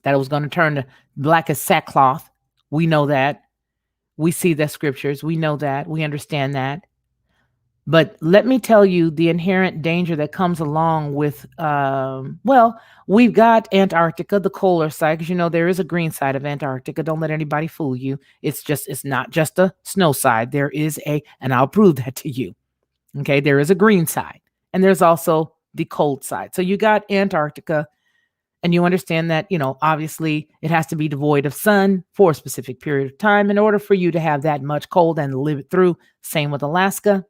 That it was going to turn to black as sackcloth. We know that. We see the scriptures. We know that. We understand that. But let me tell you the inherent danger that comes along with, we've got Antarctica, the polar side, because there is a green side of Antarctica. Don't let anybody fool you. It's not just a snow side. There is and I'll prove that to you. Okay, there is a green side, and there's also the cold side. So you got Antarctica, and you understand that, obviously it has to be devoid of sun for a specific period of time in order for you to have that much cold and live it through. Same with Alaska.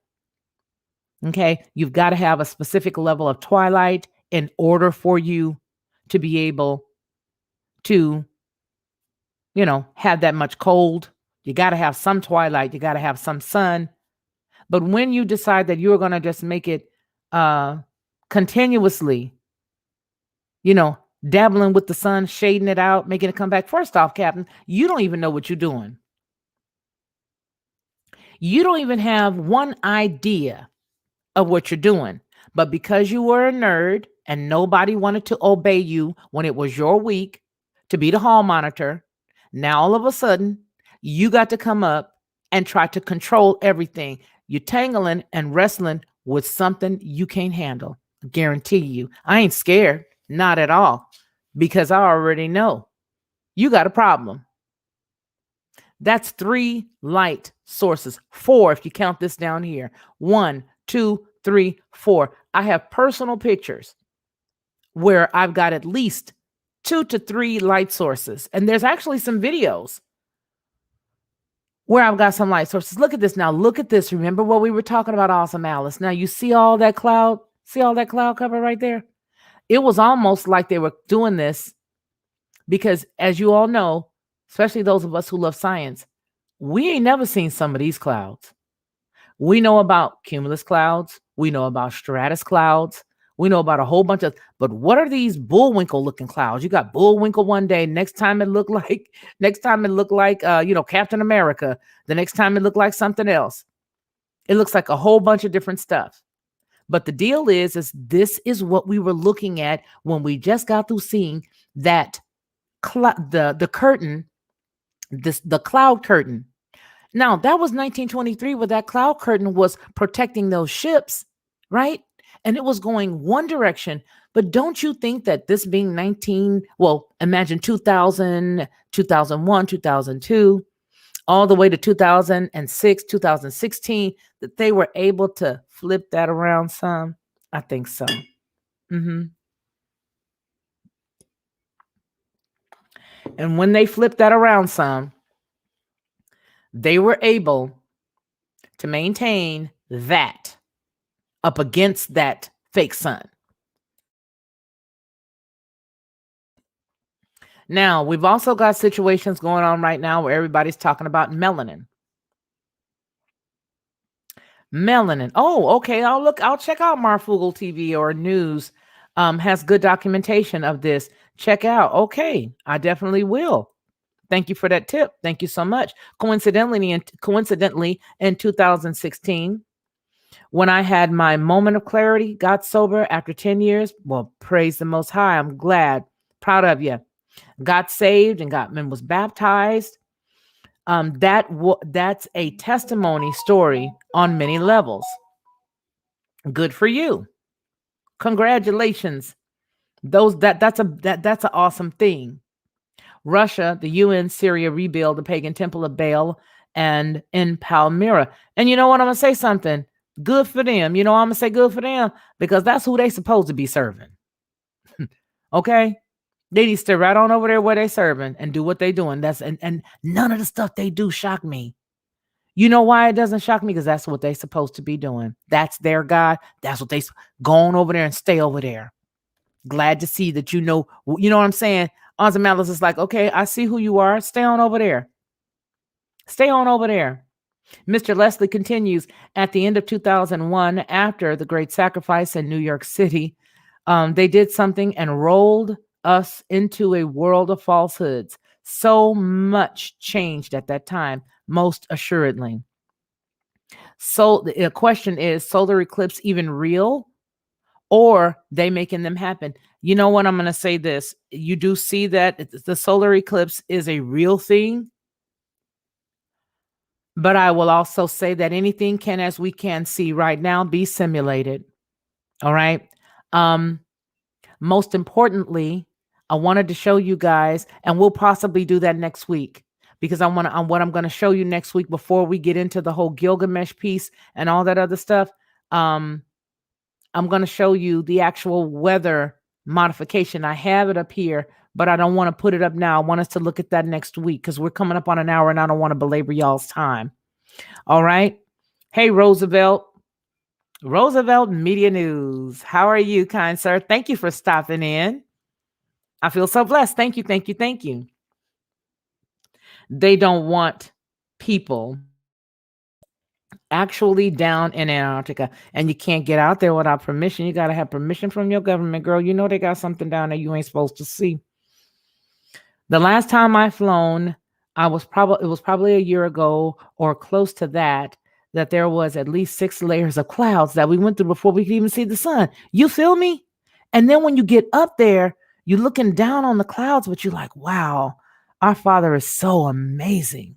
Okay, you've got to have a specific level of twilight in order for you to be able to have that much cold. You got to have some twilight. You got to have some sun. But when you decide that you're going to just make it continuously, dabbling with the sun, shading it out, making it come back. First off, Captain, you don't even know what you're doing. You don't even have one idea of what you're doing. But because you were a nerd and nobody wanted to obey you when it was your week to be the hall monitor, now all of a sudden you got to come up and try to control everything. You're tangling and wrestling with something you can't handle. I guarantee you. I ain't scared. Not at all. Because I already know you got a problem. That's 3 light sources. 4 if you count this down here. 1, 2, 3, 4. I have personal pictures where I've got at least 2 to 3 light sources. And there's actually some videos where I've got some light sources. Look at this now. Look at this. Remember what we were talking about, Awesome Alice? Now you see all that cloud? See all that cloud cover right there? It was almost like they were doing this because, as you all know, especially those of us who love science, we ain't never seen some of these clouds. We know about cumulus clouds. We know about stratus clouds. We know about a whole bunch of, but what are these Bullwinkle looking clouds? You got Bullwinkle one day. Next time it looked like Captain America. The next time it looked like something else. It looks like a whole bunch of different stuff. But the deal is this is what we were looking at when we just got through seeing that the curtain, the cloud curtain. Now that was 1923, where that cloud curtain was protecting those ships, right? And it was going one direction. But don't you think that this being imagine 2000, 2001, 2002, all the way to 2006, 2016, that they were able to flip that around some? I think so. And when they flipped that around some, they were able to maintain that up against that fake sun. Now, we've also got situations going on right now where everybody's talking about melanin. Melanin. Oh, okay. I'll check out Marfoogle TV or news. Has good documentation of this. Check out. Okay. I definitely will. Thank you for that tip. Thank you so much. Coincidentally, in 2016, when I had my moment of clarity, got sober after 10 years, well, praise the Most High. I'm glad, proud of you. Got saved and was baptized. That's a testimony story on many levels. Good for you. Congratulations. That's an awesome thing. Russia, the UN, Syria rebuild the pagan temple of Baal and in Palmyra. And you know what? I'm going to say something. Good for them. I'm going to say good for them because that's who they supposed to be serving. Okay? They need to stay right on over there where they serving and do what they doing. And none of the stuff they do shock me. You know why it doesn't shock me? Because that's what they supposed to be doing. That's their God. That's what they go on over there and stay over there. Glad to see that you know what I'm saying? Awesome Alice is like, okay, I see who you are. Stay on over there. Stay on over there. Mr. Leslie continues, at the end of 2001, after the Great Sacrifice in New York City, they did something and rolled us into a world of falsehoods. So much changed at that time, most assuredly. So the question is, solar eclipse even real? Or they making them happen? You know what? I'm going to say this. You do see that the solar eclipse is a real thing. But I will also say that anything can, as we can see right now, be simulated. All right. Most importantly, I wanted to show you guys, and we'll possibly do that next week, because what I'm going to show you next week before we get into the whole Gilgamesh piece and all that other stuff. I'm going to show you the actual weather modification. I have it up here, but I don't want to put it up now. I want us to look at that next week because we're coming up on an hour and I don't want to belabor y'all's time. All right. Hey, Roosevelt Media News. How are you, kind sir? Thank you for stopping in. I feel so blessed. Thank you. They don't want people actually down in Antarctica, and you can't get out there without permission. You got to have permission from your government, girl. You know they got something down there you ain't supposed to see. The last time I flown, it was probably a year ago or close to that, that there was at least 6 layers of clouds that we went through before we could even see the sun. You feel me? And then when you get up there, you're looking down on the clouds, but you're like, wow, our Father is so amazing.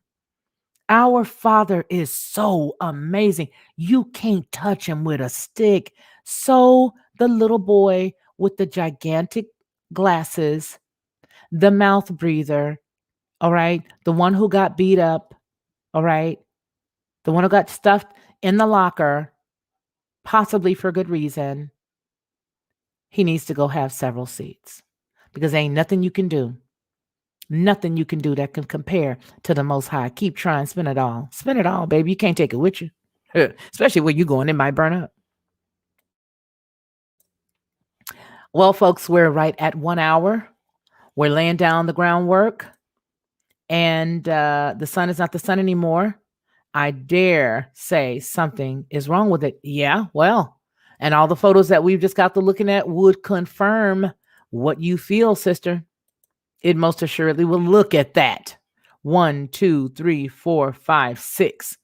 Our Father is so amazing. You can't touch him with a stick. So the little boy with the gigantic glasses, the mouth breather, all right, the one who got beat up, all right, the one who got stuffed in the locker, possibly for good reason, he needs to go have several seats because ain't nothing you can do. Nothing you can do that can compare to the Most High. Keep trying, spend it all. Spend it all, baby. You can't take it with you. Especially where you going, it might burn up. Well, folks, we're right at 1 hour. We're laying down the groundwork, and the sun is not the sun anymore. I dare say something is wrong with it. Yeah, well, and all the photos that we've just got to looking at would confirm what you feel, sister. It most assuredly will. Look at that. 1, 2, 3, 4, 5, 6.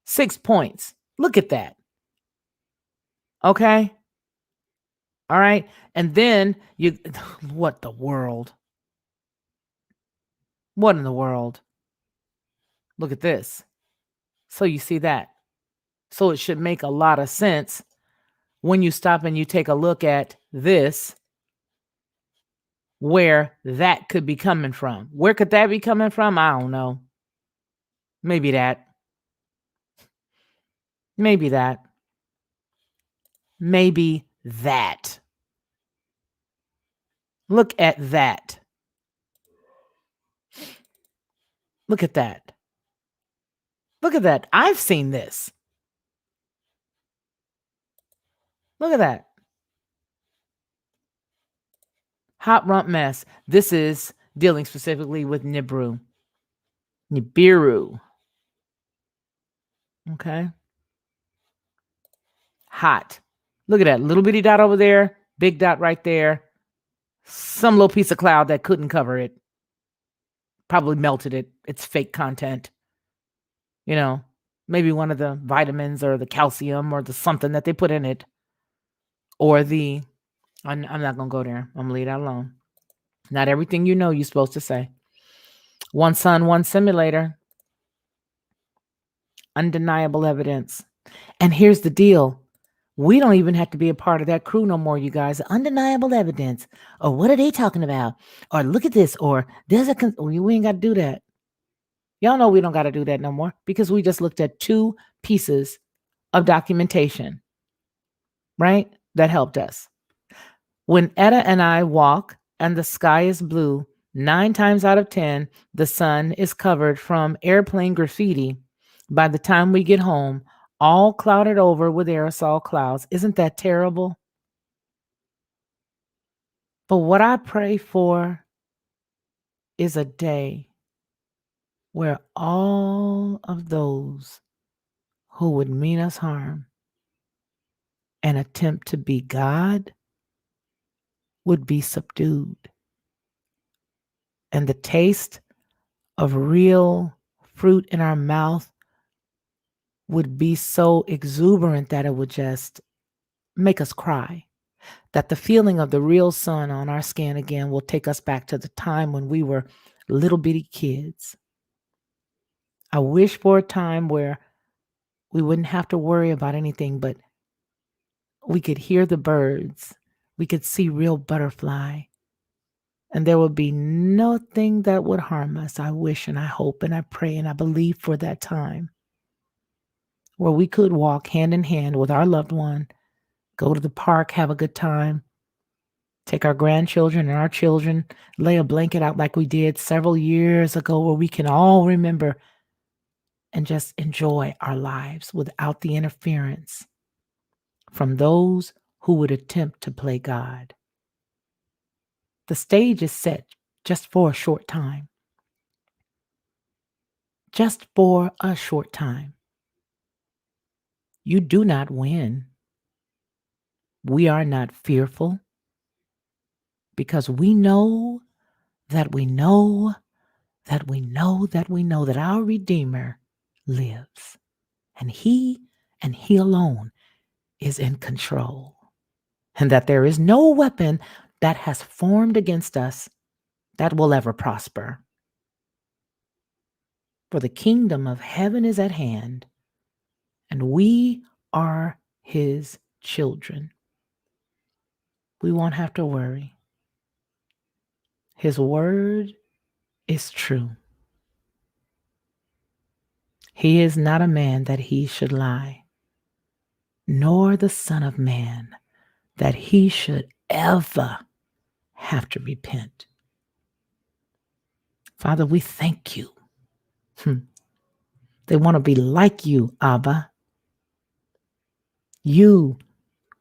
6 points. Look at that. Okay. All right. And then you, what the world? What in the world? Look at this. So you see that. So it should make a lot of sense when you stop and you take a look at this, where that could be coming from. Where could that be coming from? I don't know. Maybe that. Maybe that. Maybe that. Look at that. Look at that. Look at that. I've seen this. Look at that. Hot rump mess. This is dealing specifically with Nibiru. Nibiru. Okay. Hot. Look at that little bitty dot over there. Big dot right there. Some little piece of cloud that couldn't cover it. Probably melted it. It's fake content. You know, maybe one of the vitamins or the calcium or the something that they put in it. Or the, I'm not going to go there. I'm going to leave that alone. Not everything you know you're supposed to say. One sun, one simulator. Undeniable evidence. And here's the deal. We don't even have to be a part of that crew no more, you guys. Undeniable evidence. Or what are they talking about? Or look at this. Or there's we ain't got to do that. Y'all know we don't got to do that no more because we just looked at 2 pieces of documentation, right? That helped us. When Etta and I walk and the sky is blue, 9 times out of 10, the sun is covered from airplane graffiti. By the time we get home, all clouded over with aerosol clouds. Isn't that terrible? But what I pray for is a day where all of those who would mean us harm and attempt to be God would be subdued. And the taste of real fruit in our mouth would be so exuberant that it would just make us cry. That the feeling of the real sun on our skin again will take us back to the time when we were little bitty kids. I wish for a time where we wouldn't have to worry about anything, but we could hear the birds. We could see real butterfly. And there would be nothing that would harm us. I wish and I hope and I pray and I believe for that time where we could walk hand in hand with our loved one, go to the park, have a good time, take our grandchildren and our children, lay a blanket out like we did several years ago where we can all remember and just enjoy our lives without the interference from those who would attempt to play God. The stage is set just for a short time. just for a short time. You do not win. We are not fearful because we know that we know that we know that we know that our Redeemer lives, and He and He alone is in control, and that there is no weapon that has formed against us that will ever prosper. For the kingdom of heaven is at hand, and we are His children. We won't have to worry. His word is true. He is not a man that he should lie, nor the Son of Man that he should ever have to repent. Father, we thank you. They want to be like you, Abba. You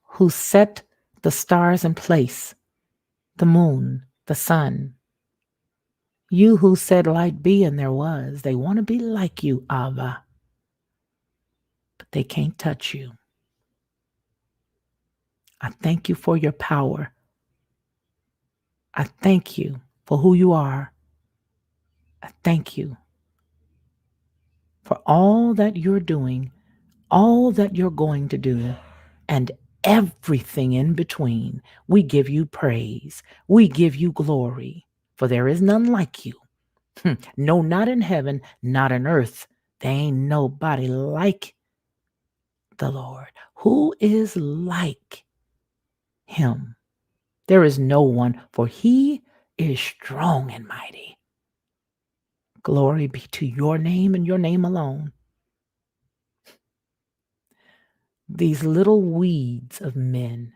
who set the stars in place, the moon, the sun. You who said light be and there was. They want to be like you, Abba. But they can't touch you. I thank you for your power. I thank you for who you are. I thank you for all that you're doing, all that you're going to do, and everything in between. We give you praise. We give you glory, for there is none like you. No, not in heaven, not on earth. There ain't nobody like the Lord. Who is like him? There is no one, for he is strong and mighty. Glory be to your name and your name alone. These little weeds of men,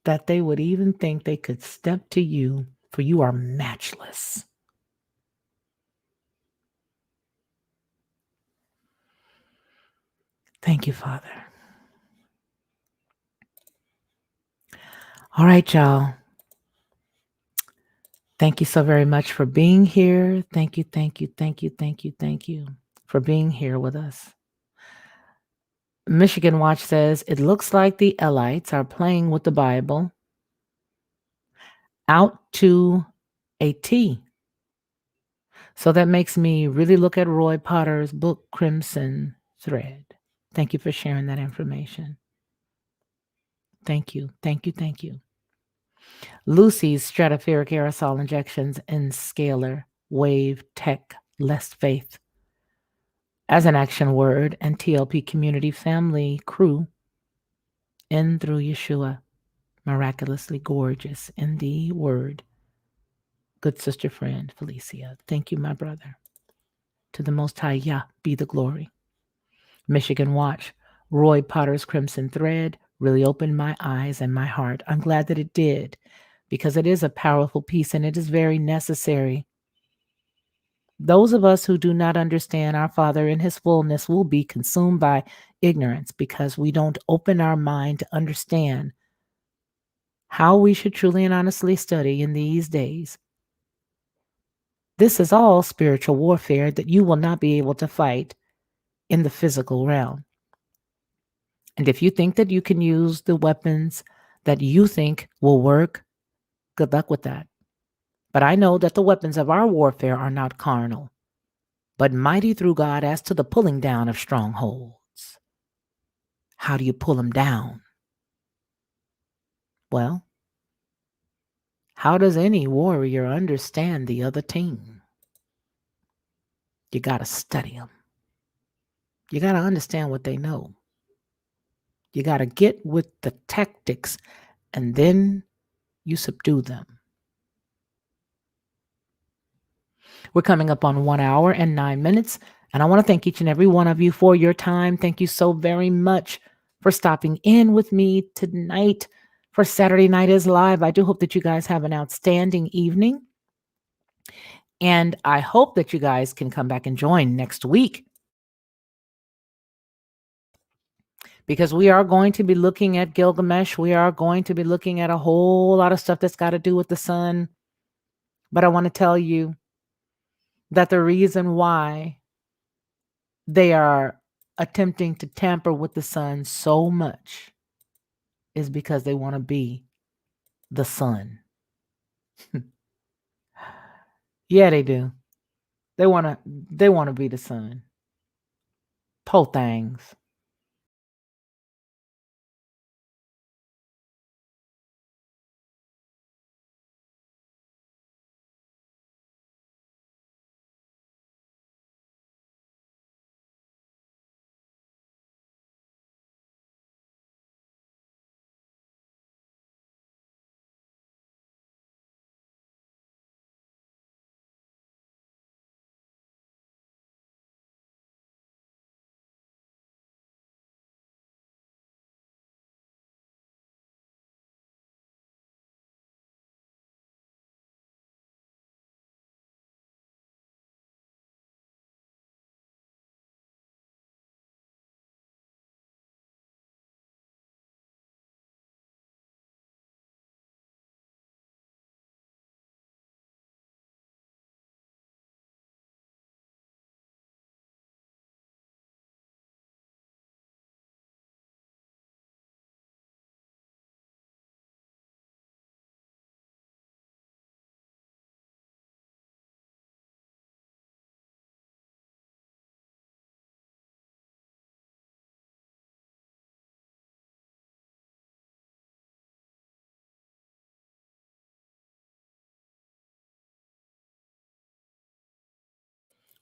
that they would even think they could step to you, for you are matchless. Thank you, Father. All right, y'all. Thank you so very much for being here. Thank you, thank you, thank you, thank you, thank you for being here with us. Michigan Watch says, it looks like the Elites are playing with the Bible out to a T. So that makes me really look at Roy Potter's book, Crimson Thread. Thank you for sharing that information. Thank you, thank you, thank you. Lucy's stratospheric aerosol injections in scalar wave tech less faith as an action word and TLP community family crew in through Yeshua, miraculously gorgeous in the word. Good sister friend Felicia, thank you, my brother. To the Most High Yah be the glory. Michigan Watch, Roy Potter's Crimson Thread really opened my eyes and my heart. I'm glad that it did, because it is a powerful piece and it is very necessary. Those of us who do not understand our Father in his fullness will be consumed by ignorance because we don't open our mind to understand how we should truly and honestly study in these days. This is all spiritual warfare that you will not be able to fight in the physical realm. And if you think that you can use the weapons that you think will work, good luck with that. But I know that the weapons of our warfare are not carnal, but mighty through God as to the pulling down of strongholds. How do you pull them down? Well, how does any warrior understand the other team? You got to study them. You got to understand what they know. You got to get with the tactics, and then you subdue them. We're coming up on 1 hour and 9 minutes, and I want to thank each and every one of you for your time. Thank you so very much for stopping in with me tonight for Saturday Night is Live. I do hope that you guys have an outstanding evening, and I hope that you guys can come back and join next week, because we are going to be looking at Gilgamesh. We are going to be looking at a whole lot of stuff that's got to do with the sun. But I want to tell you that the reason why they are attempting to tamper with the sun so much is because they want to be the sun. Yeah, they do. They want to be the sun. Po things.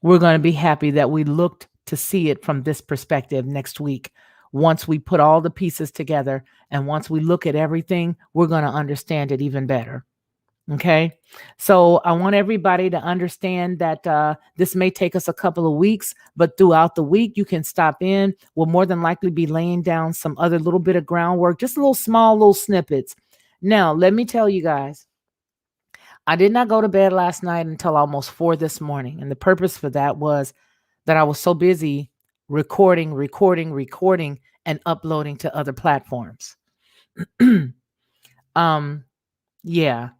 We're going to be happy that we looked to see it from this perspective next week. Once we put all the pieces together and once we look at everything, we're going to understand it even better. Okay. So I want everybody to understand that this may take us a couple of weeks, but throughout the week, you can stop in. We'll more than likely be laying down some other little bit of groundwork, just a little small little snippets. Now, let me tell you guys, I did not go to bed last night until almost 4 this morning. And the purpose for that was that I was so busy recording, and uploading to other platforms. um, yeah,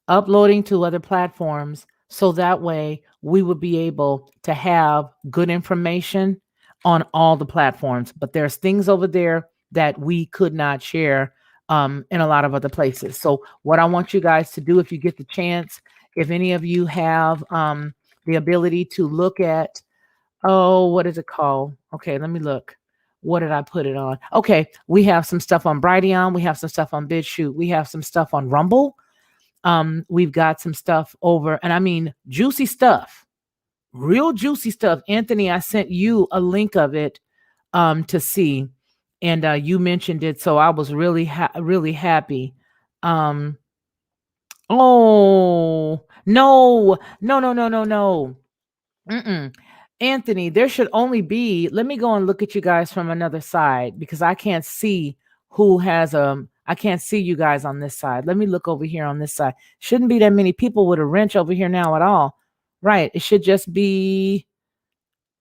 uploading to other platforms so that way we would be able to have good information on all the platforms. But there's things over there that we could not share in a lot of other places. So what I want you guys to do, if you get the chance, if any of you have the ability to look at, oh, what is it called? Okay, let me look. What did I put it on? Okay, we have some stuff on Brighteon. We have some stuff on BitChute. We have some stuff on Rumble. We've got some stuff over, and I mean juicy stuff, real juicy stuff. Anthony, I sent you a link of it to see, and you mentioned it, so I was really happy. Um, oh no. Mm-mm. Anthony, there should only be, let me go and look at you guys from another side because I can't see who has I can't see you guys on this side. Let me look over here on this side. Shouldn't be that many people with a wrench over here now at all. Right. It should just be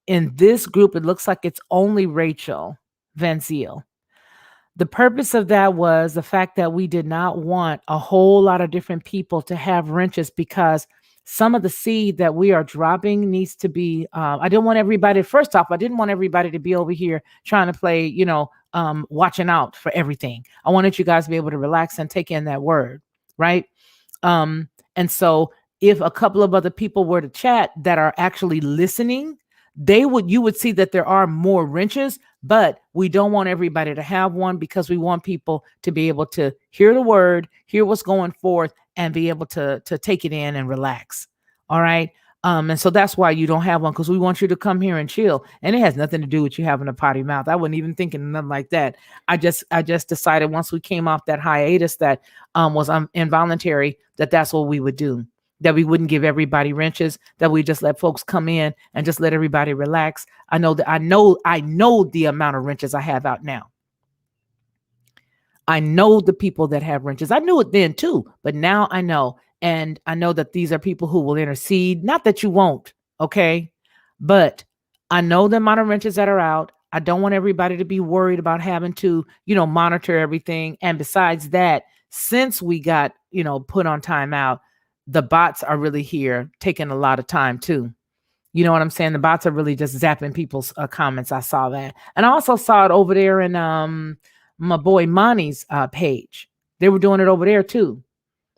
in this group. It looks like it's only Rachel Van Ziel. The purpose of that was the fact that we did not want a whole lot of different people to have wrenches because some of the seed that we are dropping needs to be, I didn't want everybody, first off, I didn't want everybody to be over here trying to play, watching out for everything. I wanted you guys to be able to relax and take in that word, right? And so if a couple of other people were to chat that are actually listening, you would see that there are more wrenches, but we don't want everybody to have one because we want people to be able to hear the word, hear what's going forth, and be able to take it in and relax. All right. And so that's why you don't have one, because we want you to come here and chill. And it has nothing to do with you having a potty mouth. I wasn't even thinking nothing like that. I just decided once we came off that hiatus that was involuntary, that's what we would do. That we wouldn't give everybody wrenches, that we just let folks come in and just let everybody relax. I know the amount of wrenches I have out now. I know the people that have wrenches. I knew it then too, but now I know. And I know that these are people who will intercede. Not that you won't, okay? But I know the amount of wrenches that are out. I don't want everybody to be worried about having to, monitor everything. And besides that, since we got, put on timeout, the bots are really here taking a lot of time too. You know what I'm saying? The bots are really just zapping people's comments. I saw that. And I also saw it over there in my boy Monty's page. They were doing it over there too.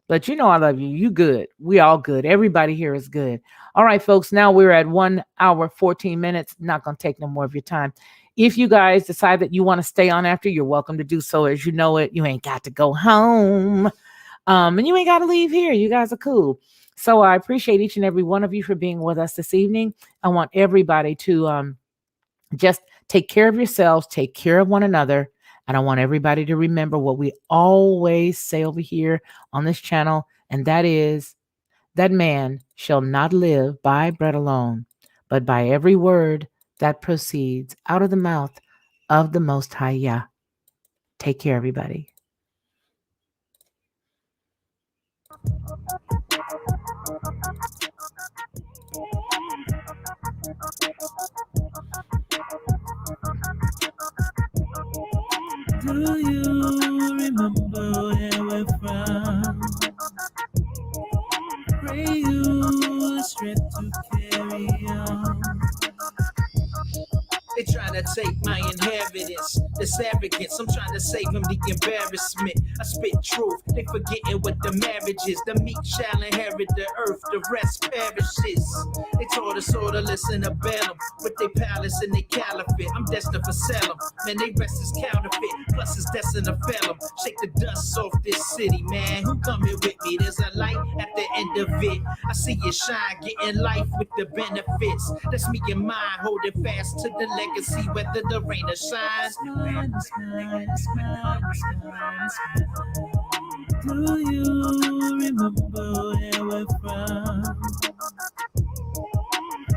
But you know, I love you. You good. We all good. Everybody here is good. All right, folks. Now we're at 1 hour, 14 minutes. Not going to take no more of your time. If you guys decide that you want to stay on after, you're welcome to do so. As you know it, you ain't got to go home. And you ain't got to leave here. You guys are cool. So I appreciate each and every one of you for being with us this evening. I want everybody to just take care of yourselves, take care of one another. And I want everybody to remember what we always say over here on this channel, and that is that man shall not live by bread alone, but by every word that proceeds out of the mouth of the Most High Yah. Take care, everybody. Do you remember where we're from? Pray you strength to carry on. They trying to take my inheritance. This arrogance, I'm trying to save them the embarrassment. I spit truth, they forgetting what the marriage is. The meek shall inherit the earth, the rest perishes. They taught us all to listen to Balaam with their palace and their caliphate. I'm destined for Salem, man, they rest is counterfeit. Plus it's destined to fail 'em. Shake the dust off this city, man. Who coming with me? There's a light at the end of it. I see you shine, getting life with the benefits. That's me and mine, holding fast to the legacy, whether the rain or shine. Do you remember where we're from?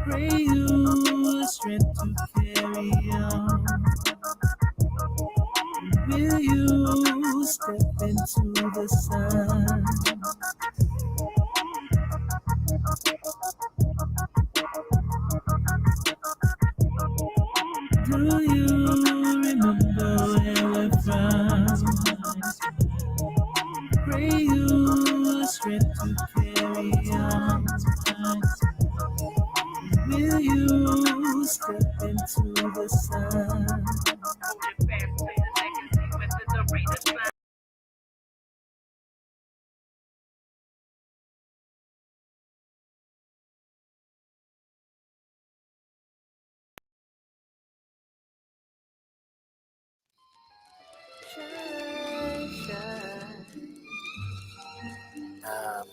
Pray you strength to carry on. Will you step into the sun? Do you remember where we're from? Pray you strength to carry on. Will you step into the sun?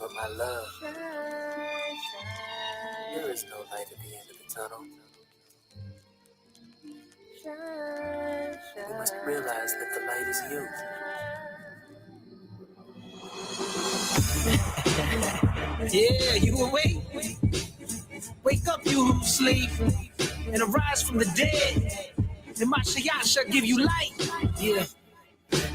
But my love, there is no light at the end of the tunnel. You must realize that the light is you. Yeah, you awake? Wake up, you who sleep, and arise from the dead. And Mashiach shall give you light. Yeah.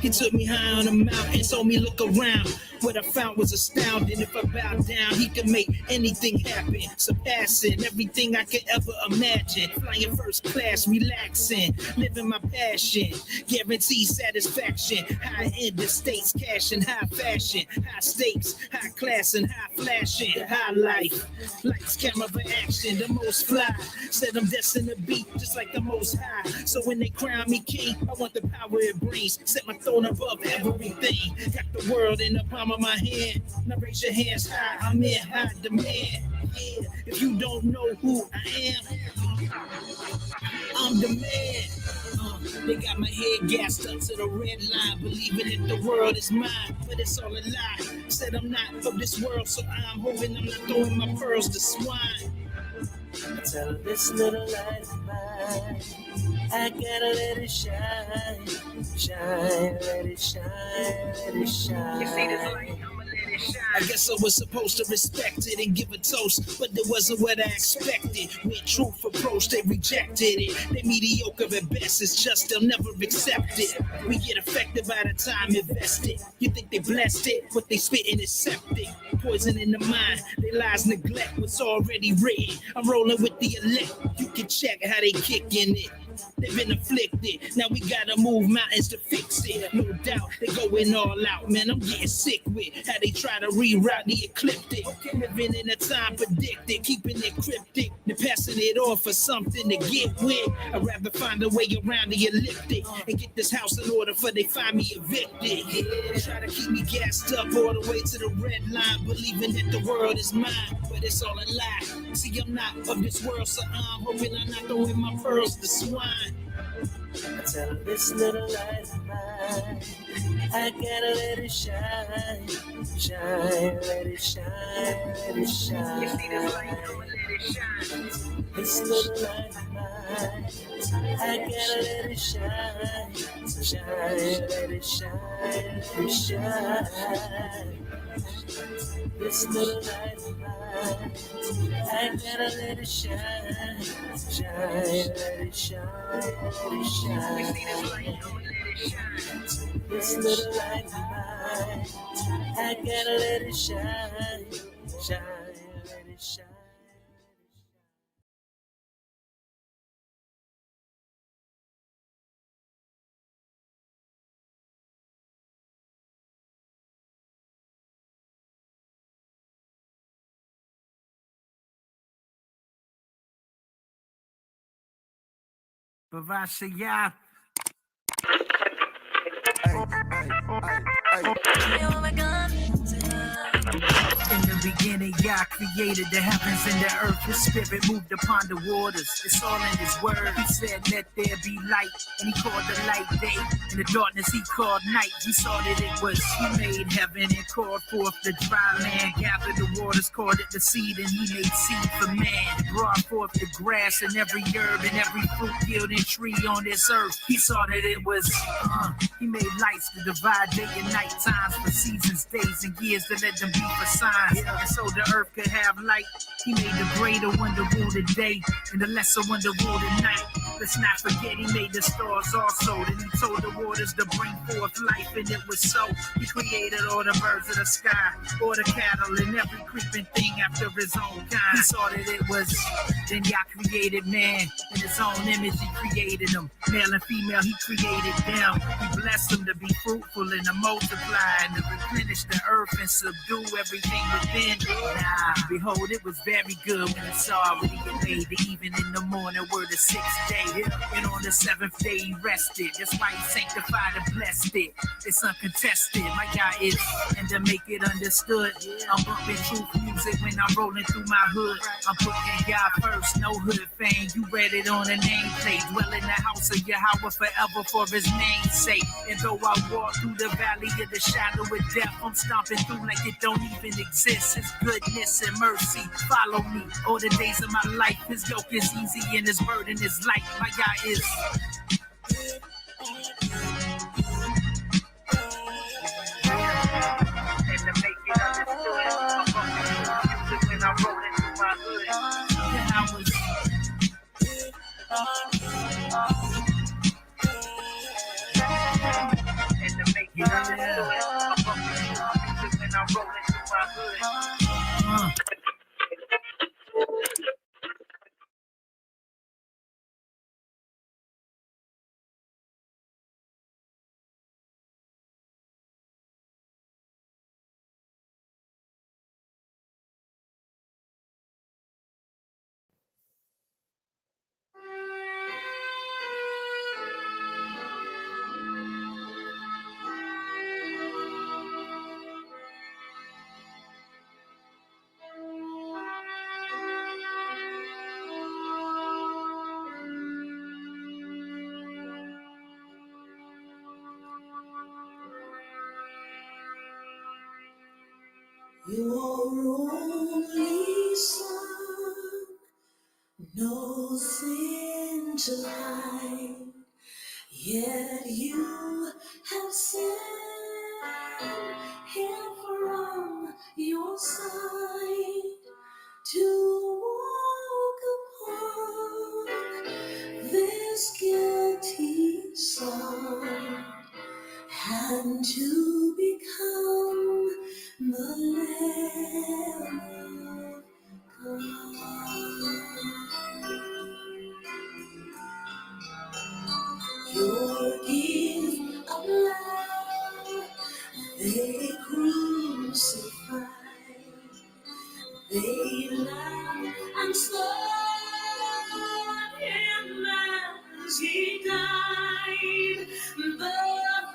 He took me high on a mountain, told me look around. What I found was astounding. If I bow down, he could make anything happen, surpassing everything I could ever imagine. Flying first class, relaxing, living my passion, guaranteed satisfaction. High end estates, cash and high fashion, high stakes, high class and high flashing, high life. Lights, camera, action, the most fly. Said I'm destined to be just like the most high. So when they crown me king, I want the power it brings. Set my throne above everything. Got the world in the palm of my hand. Now raise your hands high. I'm in high demand. Yeah. If you don't know who I am, I'm the man. They got my head gassed up to the red line, believing that the world is mine, but it's all a lie. Said I'm not of this world, so I'm hoping I'm not throwing my pearls to swine. I tell this little light of mine, I gotta let it shine, shine, let it shine, let it shine. You see this light? I'ma let it shine. I guess I was supposed to respect it and give a toast, but it wasn't what I expected. With truth approach, they rejected it. They mediocre at best, it's just they'll never accept it. We get affected by the time invested. You think they blessed it, what they spitting is septic. Poison in the mind, they lies neglect what's already written. I'm rolling with the elect, you can check how they kicking it. They've been afflicted. Now we gotta move mountains to fix it. No doubt they going all out, man. I'm getting sick with how they try to reroute the ecliptic. Living in a time predicted, keeping it cryptic, then passing it off for something to get with. I'd rather find a way around the elliptic and get this house in order before they find me evicted. Yeah, try to keep me gassed up all the way to the red line, believing that the world is mine, but it's all a lie. See, I'm not of this world, so I'm hoping I'm not throwing my pearls to swine. I tell them this little light of mine, I gotta let it shine, shine, let it shine, let it shine. This little light of mine, I gotta let it shine, shine, let it shine, let it shine. This little light of mine, I gotta let it shine, shine, let it shine, let it shine. This little light of mine, I gotta let it shine, shine, let it shine. Bavashaya. In the beginning, Yah created the heavens and the earth. His spirit moved upon the waters. It's all in his word. He said, let there be light. And he called the light day. And the darkness he called night. He saw that it was. He made heaven and called forth the dry land. Gathered the waters, called it the seed. And he made seed for man. Brought forth the grass and every herb and every fruit yielding tree on this earth. He saw that it was. He made lights to divide day and night times for seasons, days, and years to let them be for signs. And so the earth could have light. He made the greater one to rule the day and the lesser one to rule the night. Let's not forget he made the stars also. Then he told the waters to bring forth life, and it was so. He created all the birds of the sky, all the cattle, and every creeping thing after his own kind. He saw that it was. Then Yah created man. In his own image he created them. Male and female he created them. He blessed them to be fruitful and to multiply and to replenish the earth and subdue everything within. Nah, behold, it was very good when he saw what he had made. Even in the morning were the sixth day. And on the seventh day he rested. That's why he sanctified and blessed it. It's uncontested. My God is, and to make it understood, I'm bumping truth music when I'm rolling through my hood. I'm putting God first, no hood fame. You read it on a nameplate. Dwell in the house of Yahweh forever for his name's sake. And though I walk through the valley of the shadow of death, I'm stomping through like it don't even exist. His goodness and mercy follow me all the days of my life. His yoke is easy and his burden is light. My God is. And to make it understood, I'm bumping music when I'm rolling through my hood. Then I was. And to make it understood, I'm bumping music when I'm rolling through my hood. Your only Son knows into hide, yet you have sent him from your side to walk upon this guilty son and to become the Lamb of God. your gift of love. They crucified, they laughed and scorned him as he died. The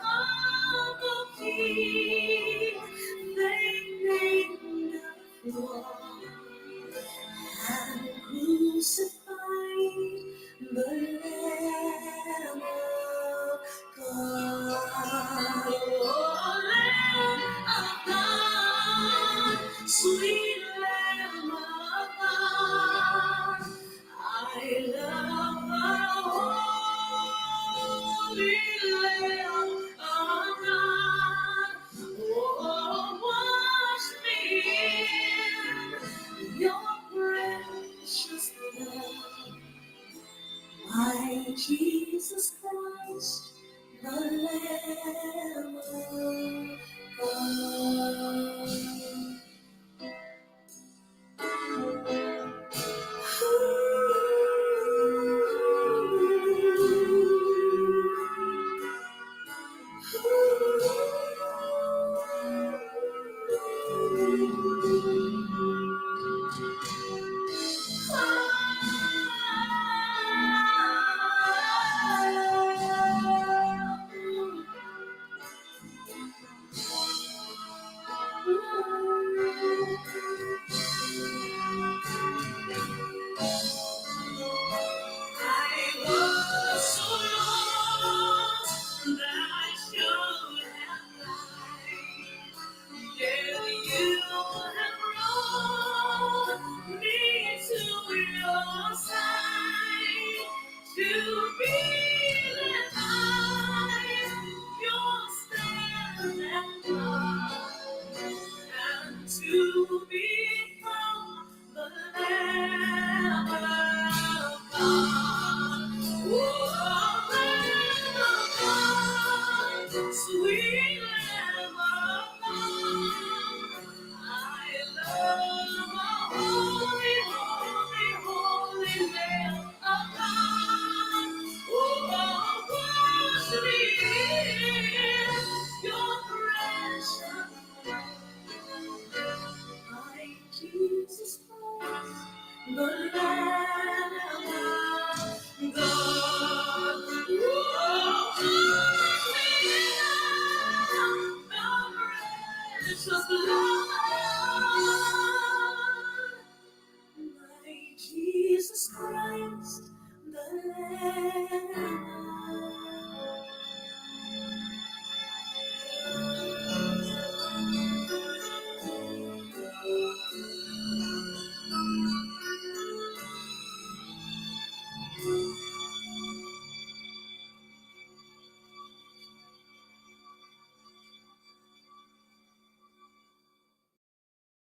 humble king they named a floor and crucified the Lamb of God. Oh, Lamb of God, sweet Lamb of God, I love the holy Lamb of God. Oh, wash me in your precious blood, my Jesus Christ, the Lamb of God. I was so lost that I should have died. Yet you have brought me to your side to be led by your stand and love, and to become the Lamb of God. Oh, Lamb of God, sweet Lamb of God, I love a holy, holy, holy Lamb of God. Oh, wash me in your precious my Jesus Christ, the Lamb of God. The precious blood, my Jesus Christ, the Lamb